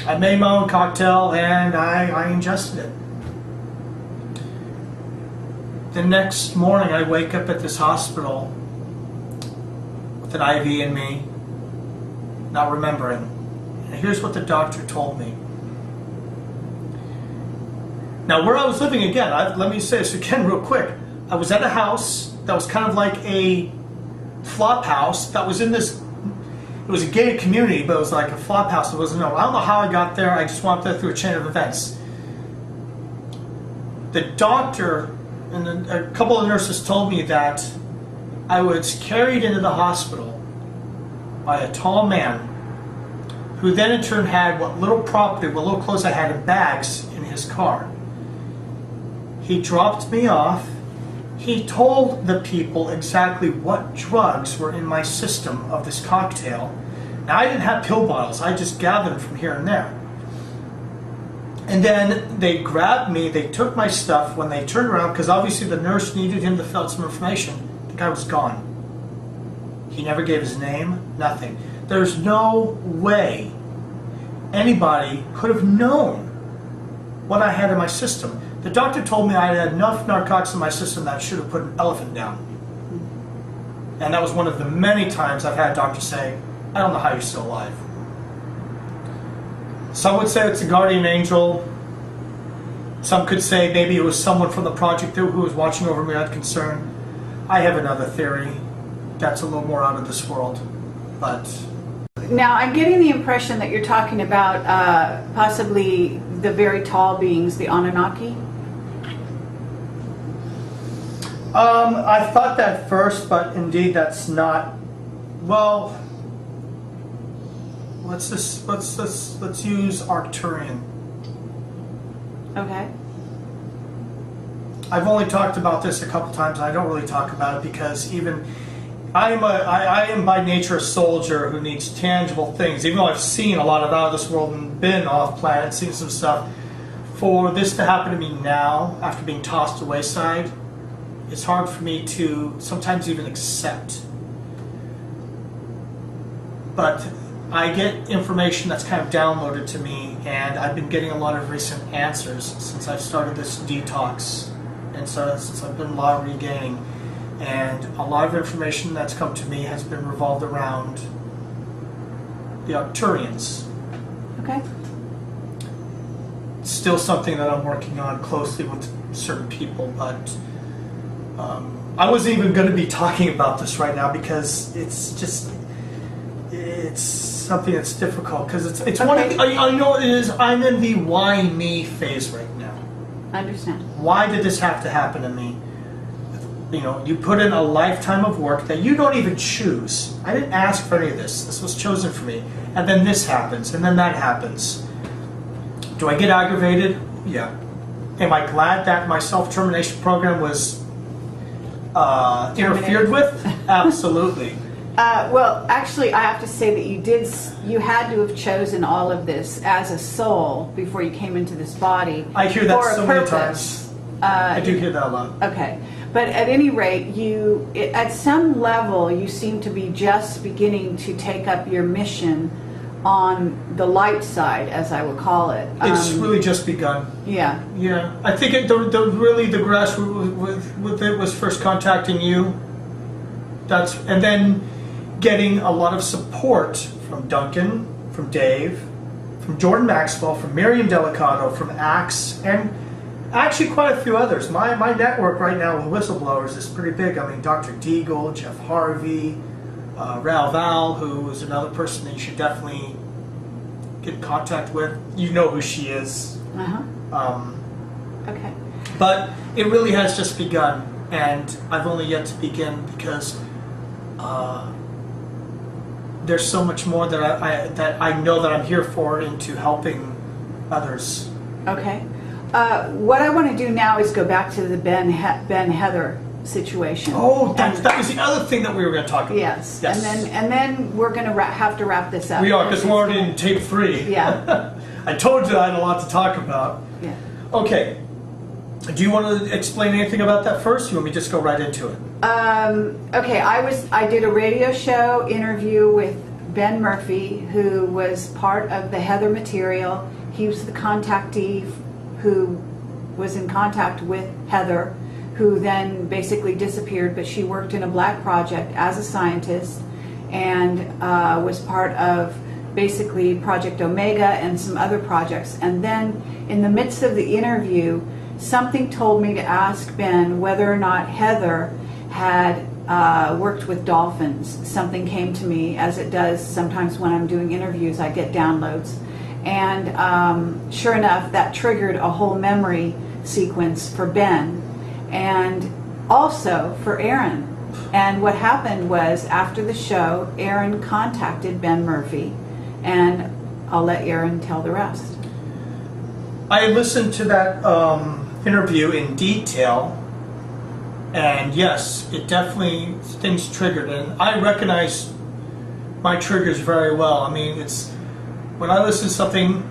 I made my own cocktail and I ingested it. The next morning I wake up at this hospital with an IV in me, not remembering. And here's what the doctor told me. Now, where I was living again, let me say this again real quick. I was at a house that was kind of like a flop house that was in this, it was a gated community, but it was like a flop house. I don't know how I got there. I just went there through a chain of events. The doctor and a couple of nurses told me that I was carried into the hospital by a tall man who then in turn had what little clothes I had in bags in his car. He dropped me off he told the people exactly what drugs were in my system of this cocktail. Now, I didn't have pill bottles. I just gathered them from here and there. And then they grabbed me. They took my stuff. When they turned around, because obviously the nurse needed him to fill out some information, the guy was gone. He never gave his name, nothing. There's no way anybody could have known what I had in my system. The doctor told me I had enough narcotics in my system that I should have put an elephant down. And that was one of the many times I've had doctors say, I don't know how you're still alive. Some would say it's a guardian angel. Some could say maybe it was someone from the project who was watching over me out of concern. I have another theory that's a little more out of this world. But now I'm getting the impression that you're talking about possibly the very tall beings, the Anunnaki. I thought that first, but indeed that's not. Well, let's use Arcturian. Okay. I've only talked about this a couple times. I don't really talk about it because even I am by nature a soldier who needs tangible things. Even though I've seen a lot of out of this world and been off planet, seen some stuff, for this to happen to me now after being tossed to the wayside, it's hard for me to sometimes even accept. But I get information that's kind of downloaded to me, and I've been getting a lot of recent answers since I've started this detox, and so since I've been a lot of regaining. And a lot of information that's come to me has been revolved around the Arcturians. Okay. Still something that I'm working on closely with certain people, but I wasn't even going to be talking about this right now because it's something that's difficult because it's okay. one of the, I know it is. I'm in the why me phase right now. I understand. Why did this have to happen to me? You know, you put in a lifetime of work that you don't even choose. I didn't ask for any of this. This was chosen for me. And then this happens, and then that happens. Do I get aggravated? Yeah. Am I glad that my self-termination program was interfered with? Absolutely. Well, actually, I have to say that you had to have chosen all of this as a soul before you came into this body. I hear that for a so many purpose. times. I do hear that a lot. Okay. But at any rate, at some level, you seem to be just beginning to take up your mission on the light side, as I would call it. It's really just begun. Yeah. Yeah. I think really the grassroots with it was first contacting you. And then getting a lot of support from Duncan, from Dave, from Jordan Maxwell, from Miriam Delicato, from Axe, and actually quite a few others. My network right now with whistleblowers is pretty big. I mean, Dr. Deagle, Jeff Harvey, Ral Val, who is another person that you should definitely get in contact with. You know who she is. Uh-huh. Okay. But it really has just begun, and I've only yet to begin because there's so much more that I know that I'm here for into helping others. Okay. What I want to do now is go back to the Ben Heather situation. Oh, that was the other thing that we were going to talk about. Yes. And then we're going to have to wrap this up. We are, because we're already in tape 3. Yeah. I told you I had a lot to talk about. Yeah. Okay. Do you want to explain anything about that first? Or you want me to just go right into it? Okay. I did a radio show interview with Ben Murphy, who was part of the Heather material. He was the contactee who was in contact with Heather, who then basically disappeared, but she worked in a black project as a scientist and was part of basically Project Omega and some other projects. And then in the midst of the interview, something told me to ask Ben whether or not Heather had worked with dolphins. Something came to me, as it does sometimes when I'm doing interviews. I get downloads. And sure enough, that triggered a whole memory sequence for Ben and also for Aaron. And what happened was, after the show, Aaron contacted Ben Murphy, and I'll let Aaron tell the rest. I listened to that interview in detail, And yes, it definitely, things triggered. And I recognize my triggers very well. I mean, it's, when I listen to something,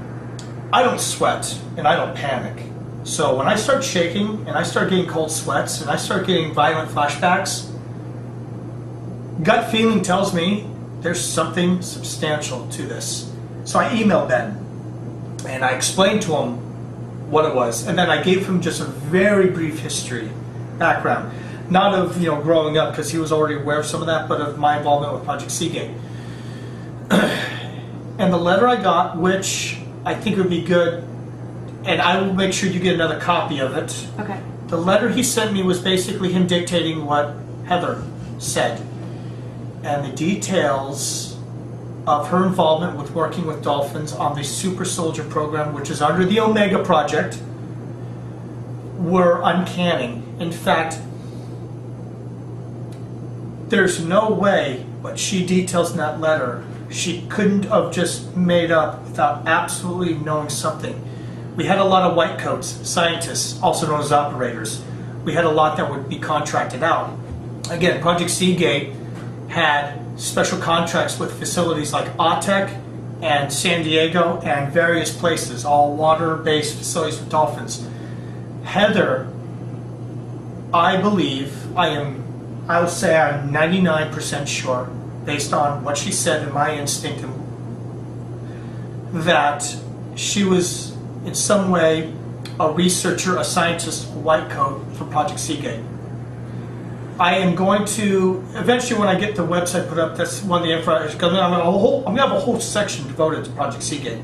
I don't sweat and I don't panic. So when I start shaking and I start getting cold sweats and I start getting violent flashbacks, gut feeling tells me there's something substantial to this. So I emailed Ben and I explained to him what it was, and then I gave him just a very brief history, background, not of growing up, because he was already aware of some of that, but of my involvement with Project Seagate. And the letter I got, which I think would be good, and I will make sure you get another copy of it. Okay. The letter he sent me was basically him dictating what Heather said, and the details of her involvement with working with Dolphins on the Super Soldier program, which is under the Omega Project, were uncanny. In fact, there's no way what she details in that letter she couldn't have just made up without absolutely knowing something. We had a lot of white coats, scientists, also known as operators. We had a lot that would be contracted out. Again, Project Seagate had special contracts with facilities like AUTEC and San Diego and various places, all water-based facilities with Dolphins. Heather, I believe, I would say I'm 99% sure, based on what she said and my instinct, that she was in some way a researcher, a scientist, a white coat for Project Seagate. I am going to, eventually when I get the website put up, that's one of the info, I'm going to have a whole section devoted to Project Seagate.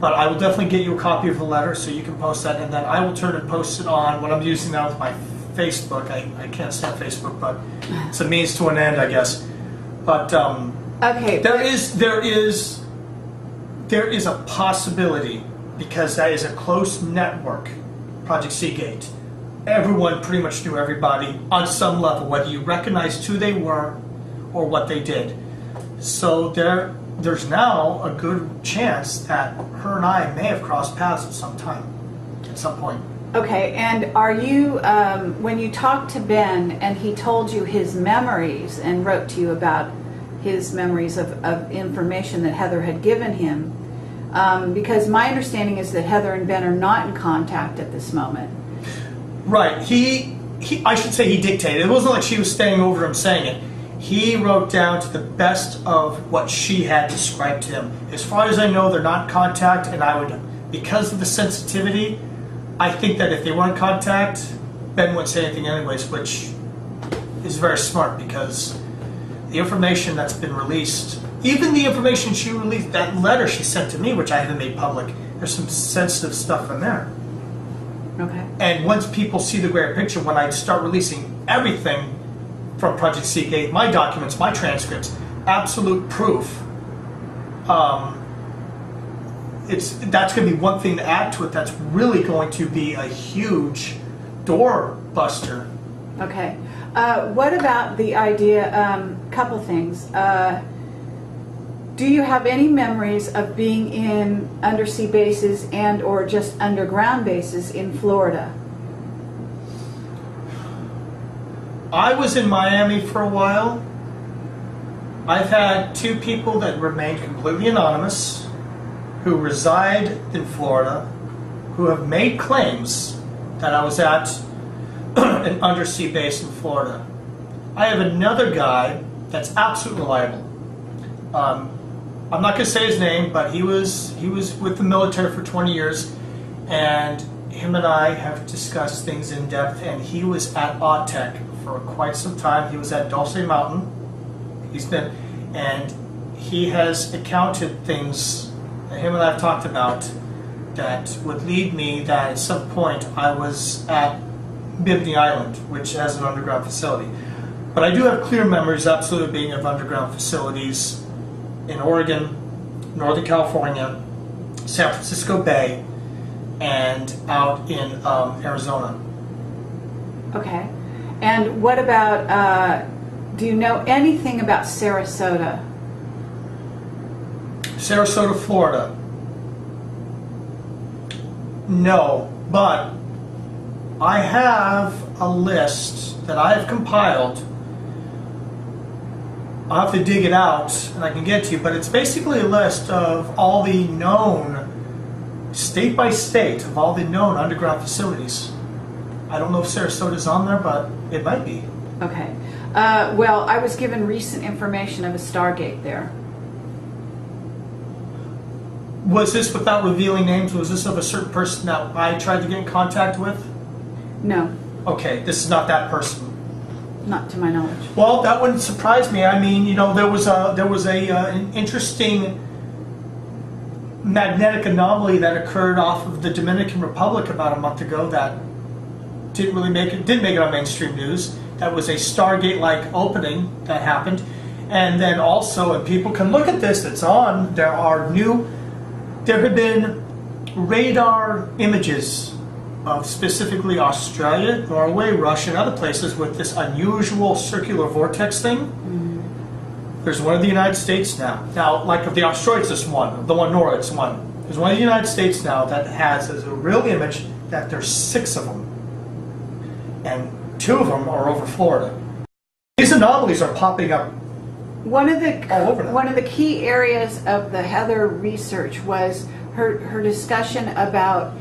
But I will definitely get you a copy of the letter so you can post that, and then I will turn and post it on what I'm using now with my Facebook. I can't stand Facebook, but it's a means to an end, I guess. But okay, there is a possibility, because that is a close network, Project Seagate. Everyone pretty much knew everybody on some level, whether you recognized who they were or what they did. So there's now a good chance that her and I may have crossed paths at some time, at some point. Okay, and are you, when you talked to Ben and he told you his memories and wrote to you about his memories of information that Heather had given him, because my understanding is that Heather and Ben are not in contact at this moment. Right. I should say he dictated. It wasn't like she was staying over him saying it. He wrote down to the best of what she had described to him. As far as I know, they're not in contact, and I would, because of the sensitivity, I think that if they were in contact, Ben wouldn't say anything anyways, which is very smart, because the information that's been released, even the information she released, that letter she sent to me, which I haven't made public, there's some sensitive stuff in there. Okay. And once people see the greater picture, when I start releasing everything from Project Seagate, my documents, my transcripts, absolute proof, that's going to be one thing to add to it that's really going to be a huge door buster. Okay. What about the idea, couple things. Do you have any memories of being in undersea bases and or just underground bases in Florida? I was in Miami for a while. I've had two people that remained completely anonymous who reside in Florida who have made claims that I was at an undersea base in Florida. I have another guy that's absolutely reliable. I'm not going to say his name, but he was with the military for 20 years, and him and I have discussed things in depth, and he was at AUTEC for quite some time. He was at Dolphin Mountain. And he has accounted things that him and I have talked about that would lead me that at some point I was at Bimini Island, which has an underground facility. But I do have clear memories absolutely being of underground facilities in Oregon, Northern California, San Francisco Bay, and out in Arizona. Okay. And what about, do you know anything about Sarasota? Sarasota, Florida. No, but I have a list that I have compiled. I'll have to dig it out and I can get to you, but it's basically a list of all the known, state by state, of all the known underground facilities. I don't know if Sarasota's on there, but it might be. Okay. Well, I was given recent information of a Stargate there. Was this, without revealing names, was this of a certain person that I tried to get in contact with? No, Okay, this is not that person. not to my knowledge. Well, that wouldn't surprise me. I mean, you know, there was an interesting magnetic anomaly that occurred off of the Dominican Republic about a month ago that didn't make it on mainstream news. That was a Stargate-like opening that happened, and then also, and people can look at this. It's on. There have been radar images of specifically Australia, Norway, Russia, and other places with this unusual circular vortex thing. Mm-hmm. There's one in the United States now. Now, like of the Australia, it's this one. The one Norway, it's one. There's one in the United States now that has as a real image that there's 6 of them. And 2 of them are over Florida. These anomalies are popping up One of all over now. one of the key areas of the Heather research was her discussion about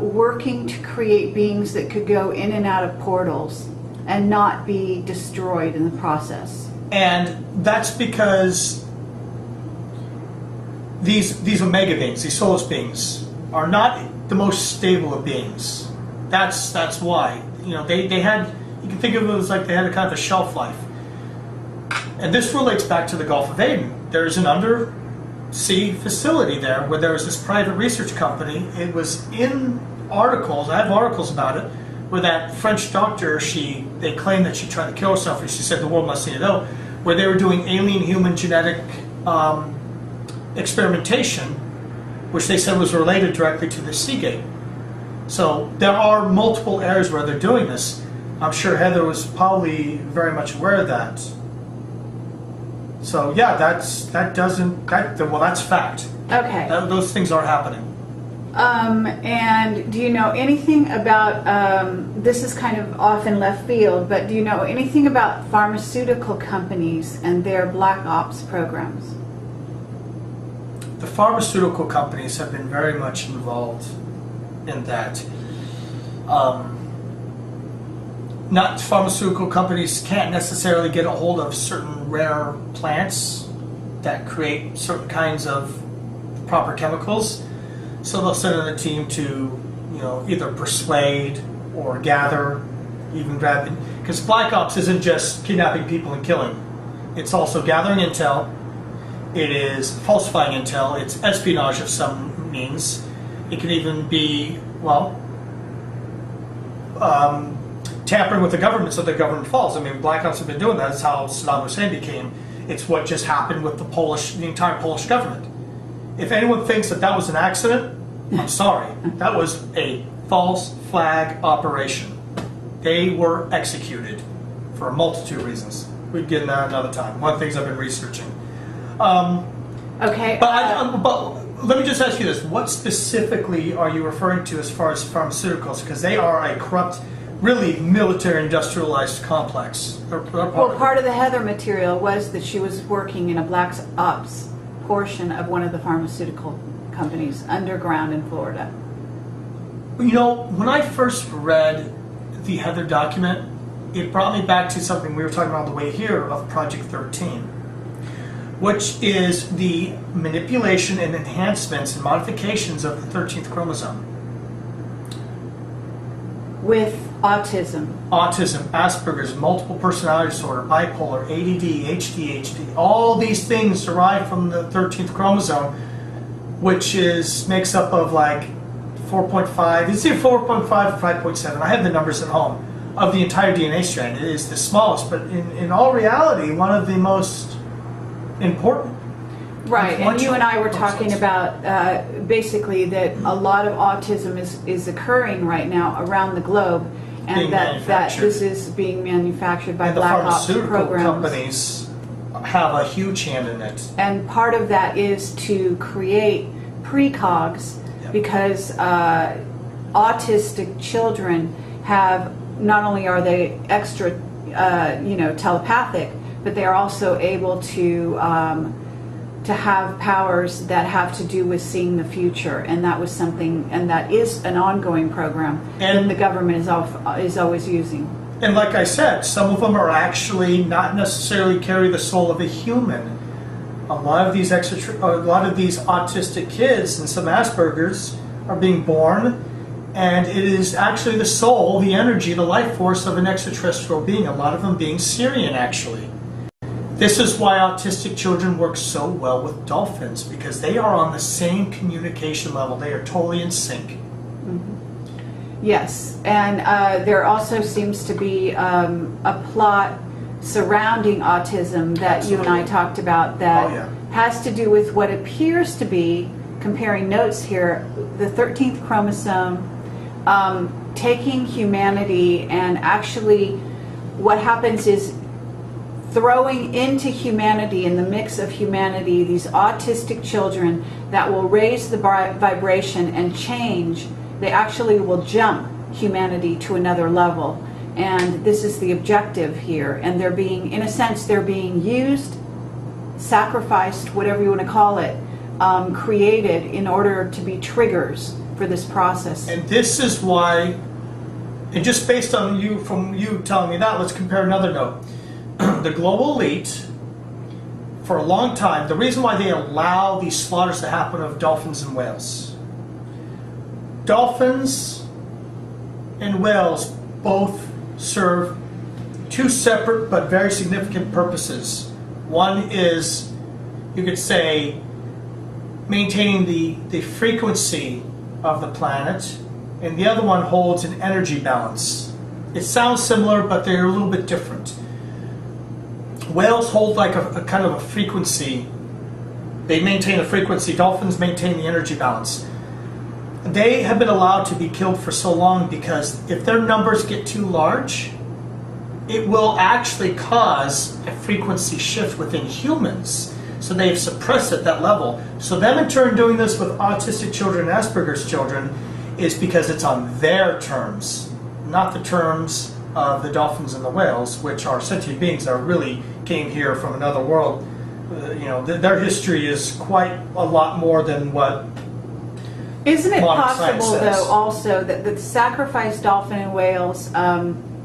working to create beings that could go in and out of portals and not be destroyed in the process. And that's because these omega beings, these soulless beings, are not the most stable of beings. That's why. You know, they had, you can think of it as like they had a kind of a shelf life. And this relates back to the Gulf of Aden. There's an undersea facility there where there was this private research company. It was in articles, I have articles about it, where that French doctor, they claimed that she tried to kill herself, and she said the world must see it out, where they were doing alien-human genetic experimentation, which they said was related directly to the Seagate. So there are multiple areas where they're doing this. I'm sure Heather was probably very much aware of that. So yeah, that's fact. Okay. Those things are happening. And do you know anything about, this is kind of off in left field, but do you know anything about pharmaceutical companies and their black ops programs? The pharmaceutical companies have been very much involved in that. Not pharmaceutical companies can't necessarily get a hold of certain rare plants that create certain kinds of proper chemicals, so they'll send in a team to, you know, either persuade or gather, even grab, because black ops isn't just kidnapping people and killing. It's also gathering intel. It is falsifying intel. It's espionage of some means. It can even be, well, tampering with the government so the government falls. I mean, black ops have been doing that. That's how Saddam Hussein became. It's what just happened with the entire Polish government. If anyone thinks that was an accident, I'm sorry. That was a false flag operation. They were executed for a multitude of reasons. We'd get into that another time. One of the things I've been researching. Okay. But let me just ask you this. What specifically are you referring to as far as pharmaceuticals? Because they are a corrupt, really military industrialized complex. Well, part of the Heather material was that she was working in a black ops portion of one of the pharmaceutical companies underground in Florida. You know, when I first read the Heather document, it brought me back to something we were talking about on the way here of Project 13, which is the manipulation and enhancements and modifications of the 13th chromosome. With autism. Autism, Asperger's, multiple personality disorder, bipolar, ADD, ADHD, all these things derive from the 13th chromosome, which makes up of like 4.5, it's either 4.5 or 5.7, I have the numbers at home, of the entire DNA strand. It is the smallest, but in all reality, one of the most important. Right, and you and I were talking about basically that a lot of autism is occurring right now around the globe, and that this is being manufactured by black ops programs. The pharmaceutical companies have a huge hand in it. And part of that is to create precogs, because autistic children have, not only are they extra, telepathic, but they are also able to have powers that have to do with seeing the future, and that was something, and that is an ongoing program, and the government is always using. And like I said, some of them are actually not necessarily carry the soul of a human. A lot of these autistic kids and some Asperger's are being born, and it is actually the soul, the energy, the life force of an extraterrestrial being. A lot of them being Syrian, actually. This is why autistic children work so well with dolphins, because they are on the same communication level. They are totally in sync. Mm-hmm. Yes, and there also seems to be a plot surrounding autism that Absolutely. you and I talked about that has to do with what appears to be, comparing notes here, the 13th chromosome taking humanity, and actually what happens is throwing into humanity, in the mix of humanity, these autistic children that will raise the vibration and change. They actually will jump humanity to another level, and this is the objective here. And they're being, in a sense, they're being used, sacrificed, whatever you want to call it, created in order to be triggers for this process. And this is why, and just based on you telling me that, let's compare another note. The global elite, for a long time, the reason why they allow these slaughters to happen of dolphins and whales. Dolphins and whales both serve two separate but very significant purposes. One is, you could say, maintaining the frequency of the planet, and the other one holds an energy balance. It sounds similar, but they're a little bit different. Whales hold like a kind of a frequency. They maintain a frequency. Dolphins maintain the energy balance. They have been allowed to be killed for so long because if their numbers get too large, it will actually cause a frequency shift within humans. So they've suppressed at that level. So them in turn doing this with autistic children and Asperger's children is because it's on their terms, not the terms of the dolphins and the whales, which are sentient beings that really came here from another world. Their history is quite a lot more than what. Isn't it possible, though, also that the sacrificed dolphin and whales,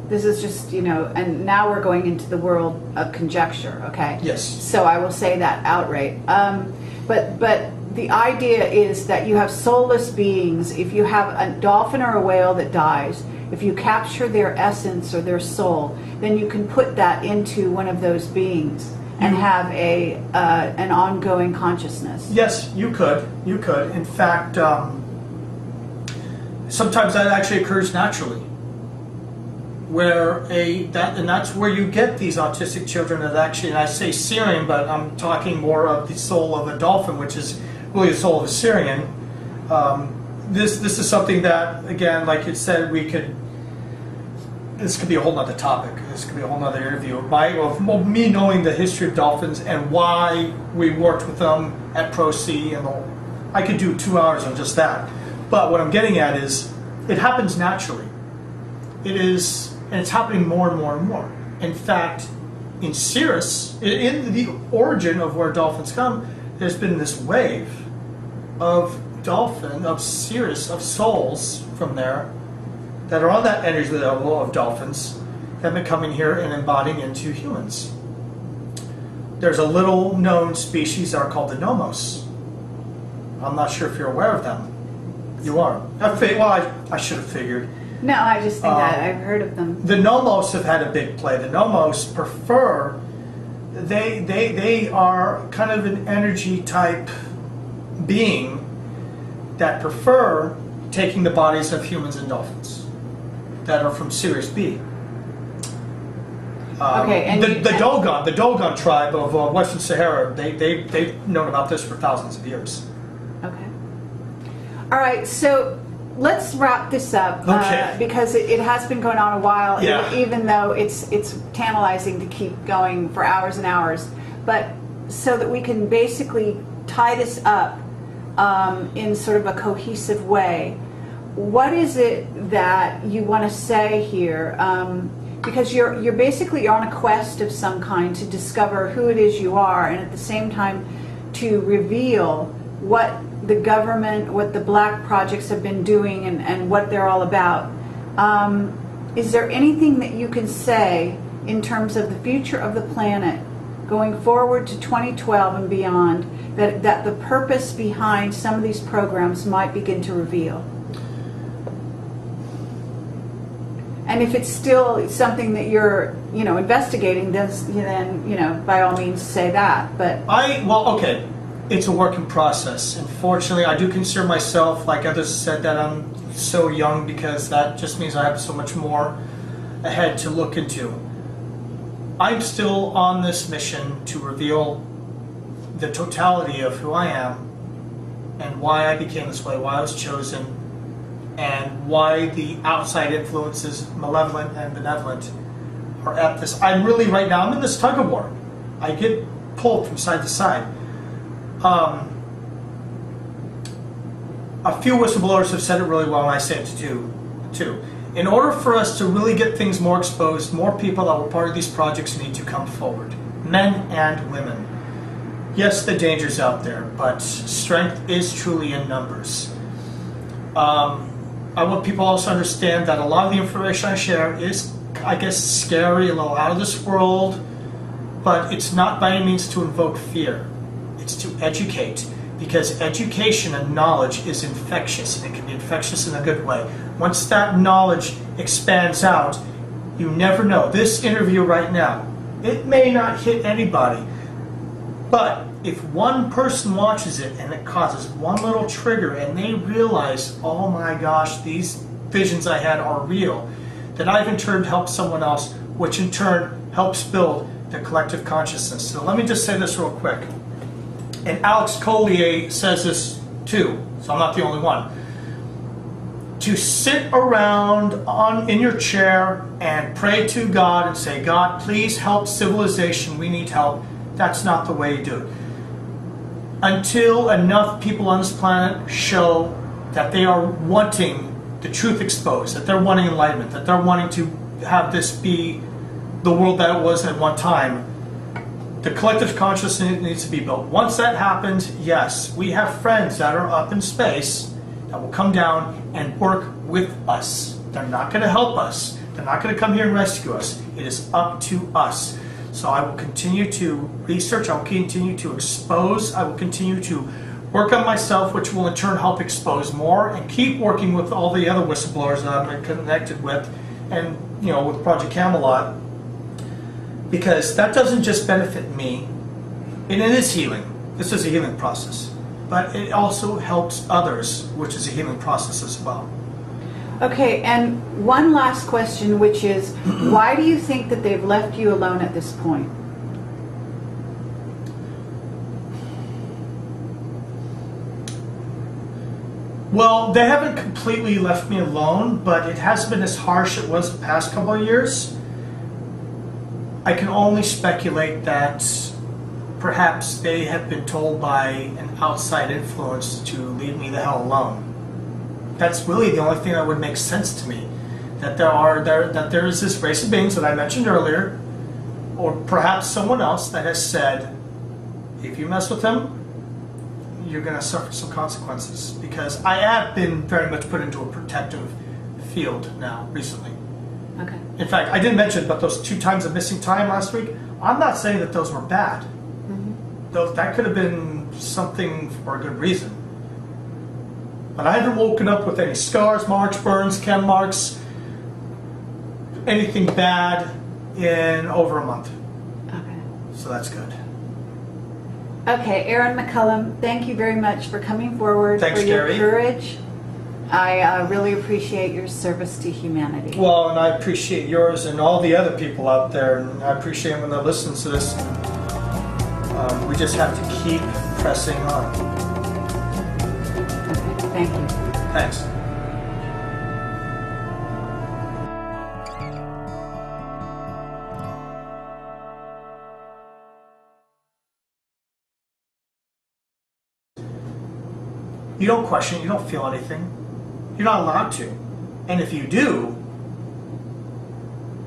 this is just, and now we're going into the world of conjecture, okay? Yes. So I will say that outright. But the idea is that you have soulless beings. If you have a dolphin or a whale that dies, if you capture their essence or their soul, then you can put that into one of those beings and have an ongoing consciousness. Yes, you could. You could. In fact, sometimes that actually occurs naturally. And that's where you get these autistic children that actually, and I say Syrian, but I'm talking more of the soul of a dolphin, which is really the soul of a Syrian. This is something that, again, like you said, this could be a whole nother topic. This could be a whole nother interview. Of me knowing the history of dolphins and why we worked with them at Pro-C, and I could do 2 hours on just that. But what I'm getting at is, it happens naturally. It is, and it's happening more and more and more. In fact, in Cirrus, in the origin of where dolphins come, there's been this wave of Cirrus, of souls from there that are on that energy level of dolphins that have been coming here and embodying into humans. There's a little known species that are called the Nomos. I'm not sure if you're aware of them. You are. I should have figured. No, I just think that I've heard of them. The Nomos have had a big play. The Nomos prefer, they are kind of an energy type being that prefer taking the bodies of humans and dolphins that are from Sirius B. And the Dogon tribe of Western Sahara, they've known about this for thousands of years. Okay. All right, so let's wrap this up because it has been going on a while, even though it's tantalizing to keep going for hours and hours. But so that we can basically tie this up in sort of a cohesive way, what is it that you want to say here? Because you're basically on a quest of some kind to discover who it is you are, and at the same time to reveal what the government, what the black projects have been doing, and what they're all about. Is there anything that you can say in terms of the future of the planet going forward to 2012 and beyond, that the purpose behind some of these programs might begin to reveal? And if it's still something that you're, investigating, then by all means say that. But okay, it's a work in process. Unfortunately, I do consider myself, like others said, that I'm so young, because that just means I have so much more ahead to look into. I'm still on this mission to reveal the totality of who I am and why I became this way, why I was chosen, and why the outside influences, malevolent and benevolent, are at this. I'm in this tug of war. I get pulled from side to side. A few whistleblowers have said it really well, and I say it too. In order for us to really get things more exposed, more people that were part of these projects need to come forward, men and women. Yes, the danger's out there, but strength is truly in numbers. I want people also to understand that a lot of the information I share is, I guess, scary, a little out of this world, but it's not by any means to invoke fear. It's to educate, because education and knowledge is infectious, and it can be infectious in a good way. Once that knowledge expands out, you never know. This interview right now, it may not hit anybody, but if one person watches it and it causes one little trigger and they realize, oh my gosh, these visions I had are real, then I've in turn helped someone else, which in turn helps build the collective consciousness. So let me just say this real quick. And Alex Collier says this too, so I'm not the only one. To sit around in your chair and pray to God and say, God, please help civilization, we need help, that's not the way you do it. Until enough people on this planet show that they are wanting the truth exposed, that they're wanting enlightenment, that they're wanting to have this be the world that it was at one time, the collective consciousness needs to be built. Once that happens, yes, we have friends that are up in space that will come down and work with us. They're not going to help us. They're not going to come here and rescue us. It is up to us. So I will continue to research, I will continue to expose, I will continue to work on myself, which will in turn help expose more, and keep working with all the other whistleblowers that I'm connected with, and with Project Camelot, because that doesn't just benefit me, and it is healing. This is a healing process, but it also helps others, which is a healing process as well. Okay, and one last question, which is, why do you think that they've left you alone at this point? Well, they haven't completely left me alone, but it hasn't been as harsh as it was the past couple of years. I can only speculate that perhaps they have been told by an outside influence to leave me the hell alone. That's really the only thing that would make sense to me. That there is this race of beings that I mentioned earlier, or perhaps someone else that has said, if you mess with them, you're going to suffer some consequences. Because I have been very much put into a protective field now, recently. Okay. In fact, I didn't mention, but those 2 times of missing time last week, I'm not saying that those were bad. Mm-hmm. That could have been something for a good reason. But I haven't woken up with any scars, marks, burns, chem marks, anything bad in over a month. Okay. So that's good. Okay, Aaron Mccollum, thank you very much for coming forward. Thanks, for your Gary. courage. I really appreciate your service to humanity. Well, and I appreciate yours and all the other people out there, and I appreciate when they listen to this. We just have to keep pressing on. Okay, thank you. Thanks. You don't question, you don't feel anything. You're not allowed to. And if you do,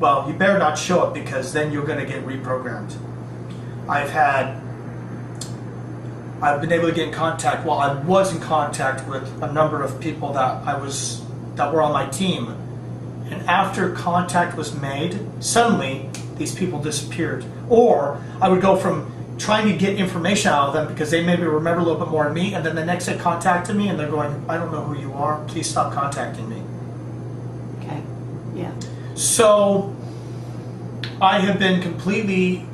well, you better not show up, because then you're going to get reprogrammed. I've been able to get in contact, well, I was in contact with a number of people that were on my team. And after contact was made, suddenly these people disappeared. Or I would go from trying to get information out of them because they maybe remember a little bit more than me, and then the next day contacted me and they're going, I don't know who you are, please stop contacting me. Okay, yeah. So I have been completely,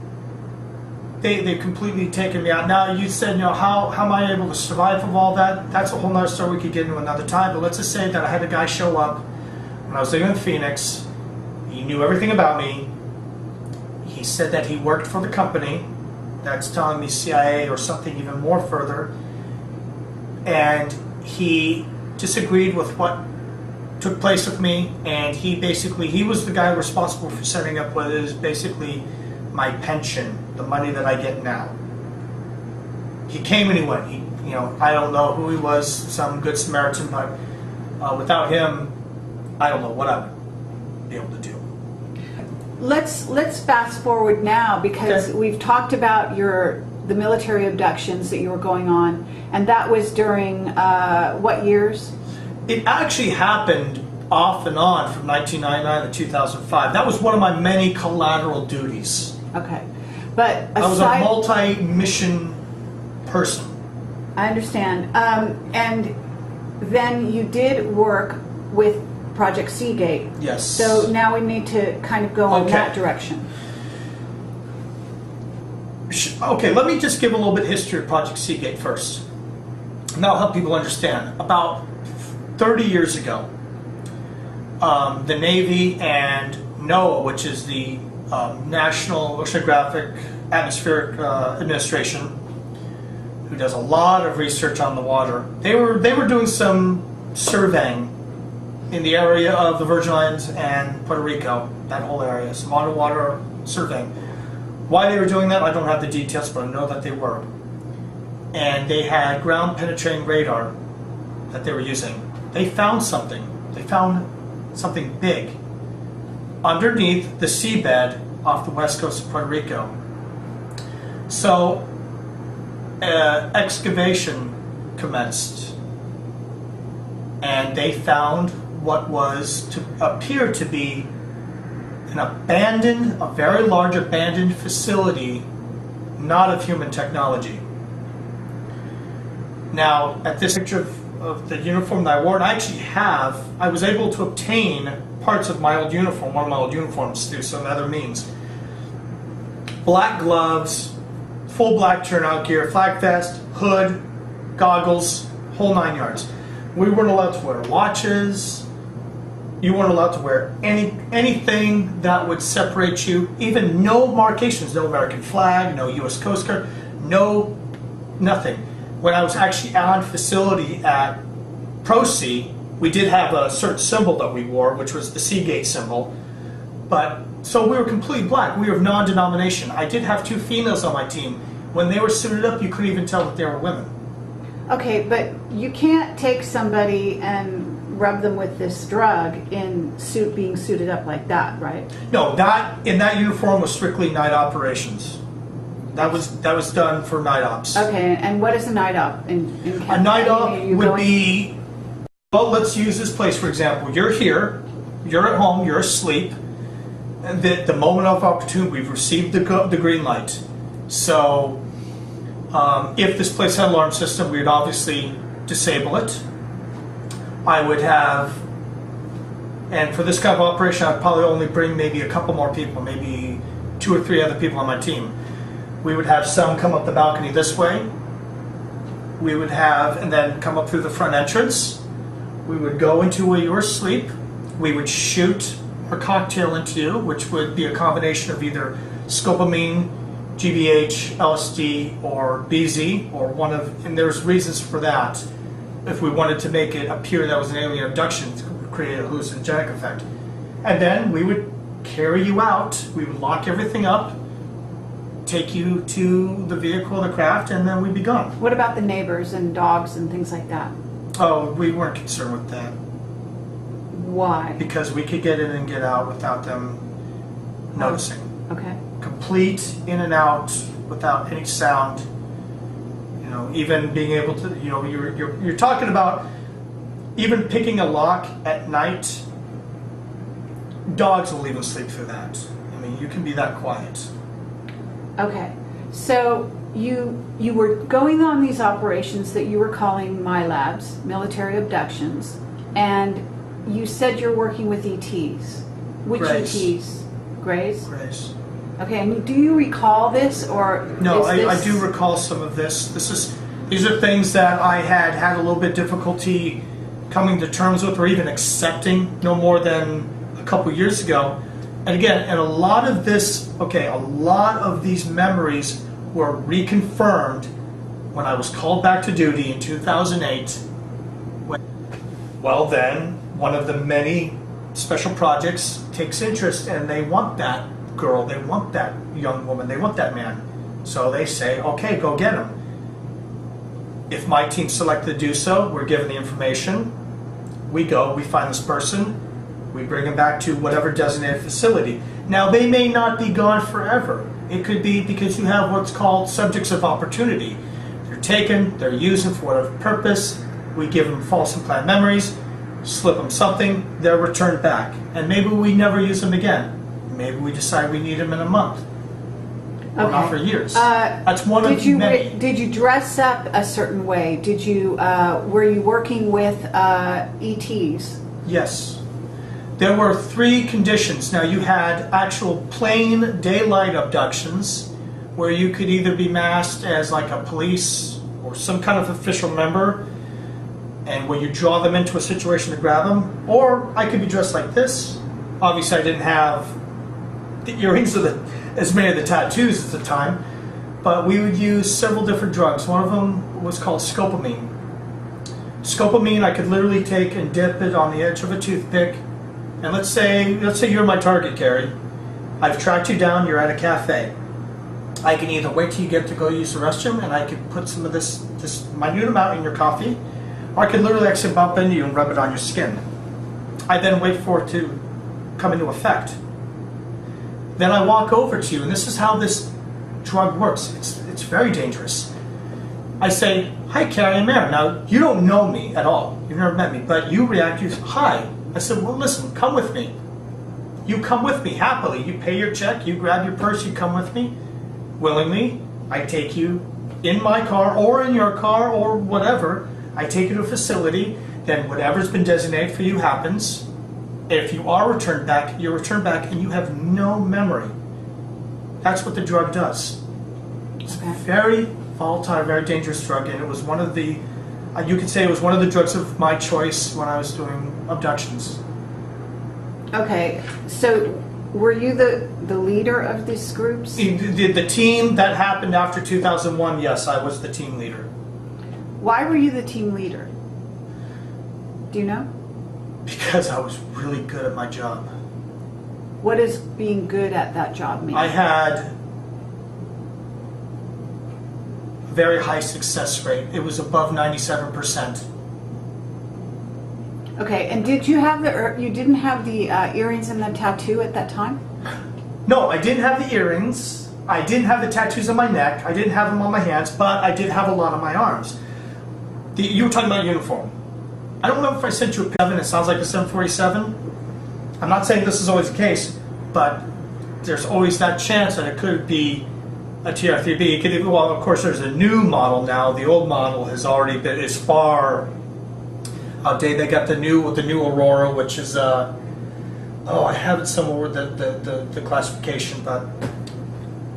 they've completely taken me out. Now you said, how am I able to survive of all that? That's a whole nother story we could get into another time, but let's just say that I had a guy show up when I was living in Phoenix. He knew everything about me. He said that he worked for the company that's telling me CIA or something even more further, and he disagreed with what took place with me, and he was the guy responsible for setting up what is basically my pension, the money that I get now. He came and he went. I don't know who he was, some good Samaritan, but without him, I don't know what I would be able to do. Let's fast forward now, because Okay. we've talked about the military abductions that you were going on, and that was during what years? It actually happened off and on from 1999 to 2005. That was one of my many collateral duties. Okay, but I was a multi-mission person. I understand. And then you did work with Project Seagate. Yes. So now we need to kind of go in Okay. that direction. Okay, let me just give a little bit of history of Project Seagate first. And that'll help people understand. About 30 years ago, the Navy and NOAA, which is the National Oceanographic Atmospheric Administration, who does a lot of research on the water, they were doing some surveying in the area of the Virgin Islands and Puerto Rico, that whole area, some underwater surveying. Why they were doing that, I don't have the details, but I know that they were. And they had ground penetrating radar that they were using. They found something. They found something big underneath the seabed off the west coast of Puerto Rico. So excavation commenced, and they found what was to appear to be a very large abandoned facility, not of human technology. Now, at this picture of the uniform that I wore, and I was able to obtain parts of my old uniform, one of my old uniforms, through some other means. Black gloves, full black turnout gear, flag vest, hood, goggles, whole 9 yards. We weren't allowed to wear watches. You weren't allowed to wear anything that would separate you, even no markations, no American flag, no U.S. Coast Guard, nothing. When I was actually on facility at Pro-Sea, we did have a certain symbol that we wore, which was the Seagate symbol. But so we were completely black. We were of non-denomination. I did have 2 females on my team. When they were suited up, you couldn't even tell that they were women. Okay, but you can't take somebody and rub them with this drug in being suited up like that, right? No, in that uniform was strictly night operations. That was done for night ops. Okay, and what is a night op? A night op would be, well, let's use this place for example. You're here, you're at home, you're asleep, and the moment of opportunity, we've received the green light. So if this place had an alarm system, we would obviously disable it. I would have, and for this kind of operation, I'd probably only bring maybe a couple more people, maybe 2 or 3 other people on my team. We would have some come up the balcony this way. We would have, and then come up through the front entrance. We would go into where you were asleep. We would shoot a cocktail into you, which would be a combination of either scopolamine, GBH, LSD, or BZ, or and there's reasons for that. If we wanted to make it appear that was an alien abduction, to create a hallucinogenic effect. And then we would carry you out, we would lock everything up, take you to the vehicle, the craft, and then we'd be gone. What about the neighbors and dogs and things like that? Oh, we weren't concerned with that. Why? Because we could get in and get out without them noticing. Okay. Complete in and out without any sound. You know, even being able to, you know, you're talking about even picking a lock at night. Dogs will even sleep through that. I mean, you can be that quiet. Okay. So you were going on these operations that you were calling my labs, military abductions, and you said you're working with ETs. Which Grays. ETs? Grays? Grace. Okay, and do you recall this, or No, is I this... do recall some of this. These are things that I had a little bit difficulty coming to terms with or even accepting no more than a couple years ago. And again, and a lot of these memories were reconfirmed when I was called back to duty in 2008. Well, then, one of the many special projects takes interest, and they want that girl, they want that young woman, they want that man. So they say, okay, go get him. If my team selected to do so, we're given the information. We go, we find this person, we bring them back to whatever designated facility. Now, they may not be gone forever. It could be because you have what's called subjects of opportunity. They're taken, they're used for whatever purpose. We give them false implanted memories, slip them something, they're returned back. And maybe we never use them again. Maybe we decide we need them in a month. Or Okay. not for years. That's one of many. Did you dress up a certain way? Did you were you working with ETs? Yes. There were 3 conditions. Now, you had actual plain daylight abductions where you could either be masked as like a police or some kind of official member, and where you draw them into a situation to grab them, or I could be dressed like this. Obviously, I didn't have the earrings or as many of the tattoos at the time, but we would use several different drugs. One of them was called scopamine. Scopamine, I could literally take and dip it on the edge of a toothpick. And let's say you're my target, Carrie. I've tracked you down, you're at a cafe. I can either wait till you get to go use the restroom and I could put some of this minute amount in your coffee, or I could literally actually bump into you and rub it on your skin. I then wait for it to come into effect. Then I walk over to you, and this is how this drug works. It's very dangerous. I say, hi, Carrie, I'm Aaron. Now, you don't know me at all. You've never met me, but you react, hi. I said, well, listen, come with me. You come with me happily. You pay your check, you grab your purse, you come with me willingly. I take you in my car or in your car or whatever. I take you to a facility. Then whatever's been designated for you happens. If you are returned back, you're returned back and you have no memory. That's what the drug does. It's a very volatile, very dangerous drug, and it was one of the, you could say it was one of the drugs of my choice when I was doing abductions. Okay, so were you the leader of these groups? The team that happened after 2001, yes, I was the team leader. Why were you the team leader? Do you know? Because I was really good at my job. What does being good at that job mean? I had a very high success rate. It was above 97%. Okay, and did you have you didn't have the earrings and the tattoo at that time? No, I didn't have the earrings. I didn't have the tattoos on my neck. I didn't have them on my hands, but I did have a lot on my arms. You were talking about uniform. I don't know if I sent you a picture. It sounds like a 747. I'm not saying this is always the case, but there's always that chance that it could be a TR-3B. It could, well, of course, there's a new model now. The old model has already been, is far outdated. They got the new Aurora, which is I have it somewhere with the classification, but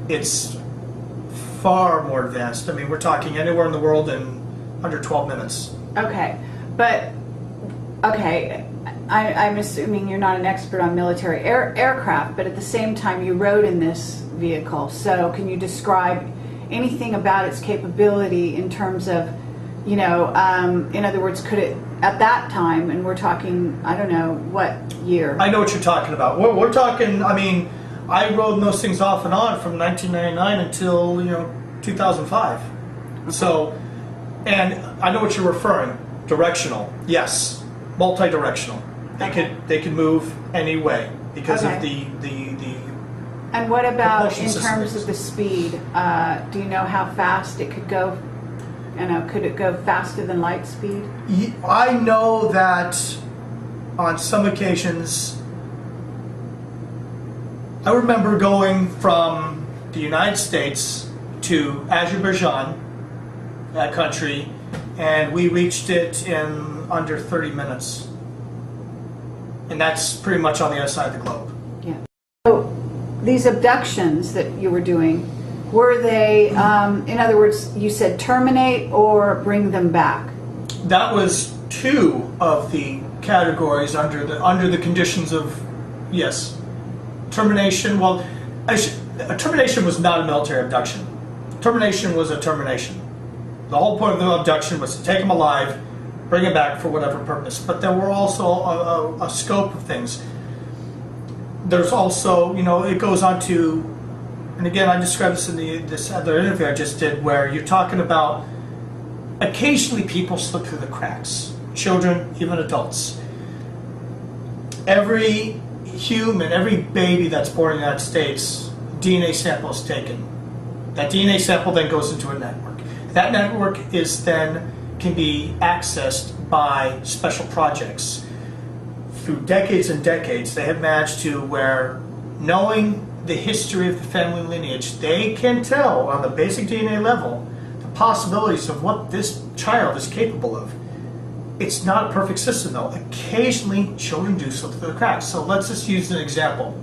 it's far more advanced. I mean, we're talking anywhere in the world in under 12 minutes. Okay, but I'm assuming you're not an expert on military aircraft, but at the same time you rode in this vehicle. So can you describe anything about its capability in terms of, in other words, could it, at that time, and we're talking, I don't know, what year? I know what you're talking about. We're talking, I mean, I rode those things off and on from 1999 until, 2005. Okay. So, and I know what you're referring. Directional, yes. Multi-directional. They could move any way because of Okay. the And what about propulsion in system terms is. of the speed? Do you know how fast it could go? Could it go faster than light speed? I know that on some occasions, I remember going from the United States to Azerbaijan, that country, and we reached it in under 30 minutes. And that's pretty much on the other side of the globe. Yeah. So these abductions that you were doing, were they, in other words, you said terminate or bring them back? That was two of the categories under the conditions of, yes, termination. Well, a termination was not a military abduction. Termination was a termination. The whole point of the abduction was to take them alive, bring them back for whatever purpose. But there were also a scope of things. There's also, it goes on to, and again, I described this in this other interview I just did, where you're talking about occasionally people slip through the cracks. Children, even adults. Every human, every baby that's born in the United States, DNA sample is taken. That DNA sample then goes into a network. That network can be accessed by special projects. Through decades and decades, they have managed to where, knowing the history of the family lineage, they can tell on the basic DNA level the possibilities of what this child is capable of. It's not a perfect system though. Occasionally children do slip through the cracks. So let's just use an example.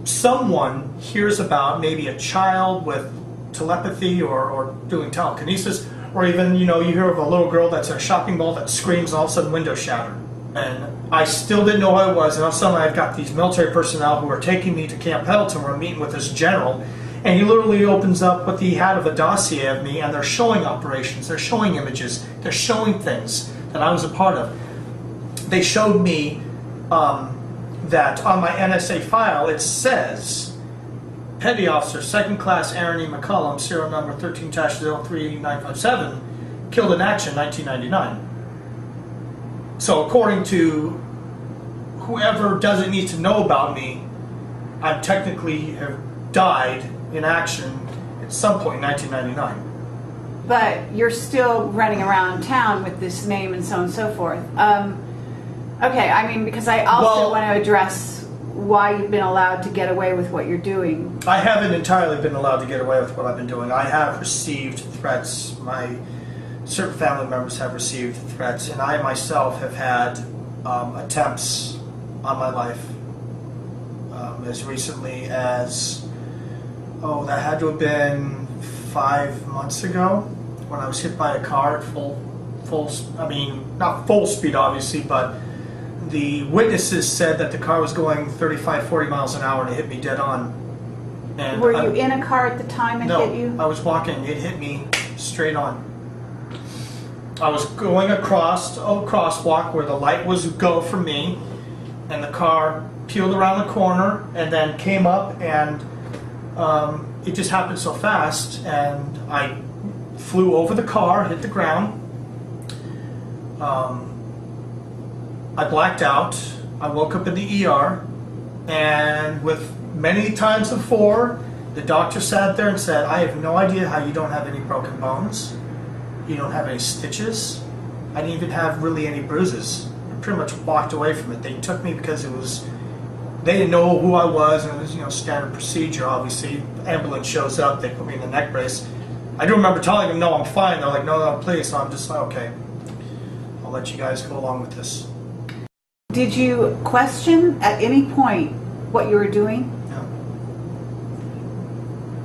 Someone hears about maybe a child with telepathy or doing telekinesis, or even, you hear of a little girl that's in a shopping mall that screams and all of a sudden windows shatter. And I still didn't know who I was, and all of a sudden I've got these military personnel who are taking me to Camp Pendleton where I'm meeting with this general, and he literally opens up what he had of a dossier of me, and they're showing operations, they're showing images, they're showing things that I was a part of. They showed me that on my NSA file it says Petty Officer 2nd Class Aaron E. Mccollum, serial number 13-03957, killed in action 1999. So according to whoever doesn't need to know about me, I technically have died in action at some point in 1999. But you're still running around town with this name and so on and so forth. Okay, because I also want to address why you've been allowed to get away with what you're doing. I haven't entirely been allowed to get away with what I've been doing. I have received threats. Certain family members have received threats, and I myself have had attempts on my life as recently as, that had to have been 5 months ago when I was hit by a car at not full speed obviously, but the witnesses said that the car was going 35, 40 miles an hour and it hit me dead on. And Were you in a car at the time it hit you? No, I was walking. It hit me straight on. I was going across a crosswalk where the light was go for me, and the car peeled around the corner and then came up, and it just happened so fast, and I flew over the car, hit the ground. I blacked out. I woke up in the ER, and with many times before, the doctor sat there and said, I have no idea how you don't have any broken bones. You don't have any stitches. I didn't even have really any bruises. I pretty much walked away from it. They took me because they didn't know who I was, and it was, standard procedure, obviously. The ambulance shows up, they put me in the neck brace. I do remember telling them, no, I'm fine. They're like, no, please. So I'm just like, okay, I'll let you guys go along with this. Did you question at any point what you were doing? No.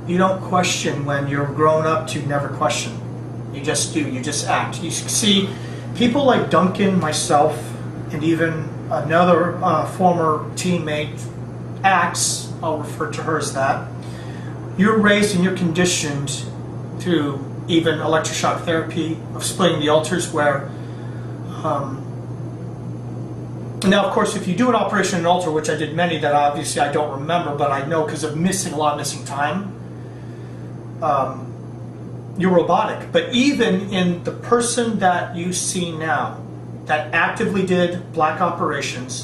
You don't question when you're grown up to never question. You just do. You just act. You see, people like Duncan, myself, and even another former teammate, Axe, I'll refer to her as that, you're raised and you're conditioned through even electroshock therapy of splitting the alters where now, of course, if you do an operation in an altar, which I did many that obviously I don't remember, but I know because of missing time, you're robotic. But even in the person that you see now, that actively did black operations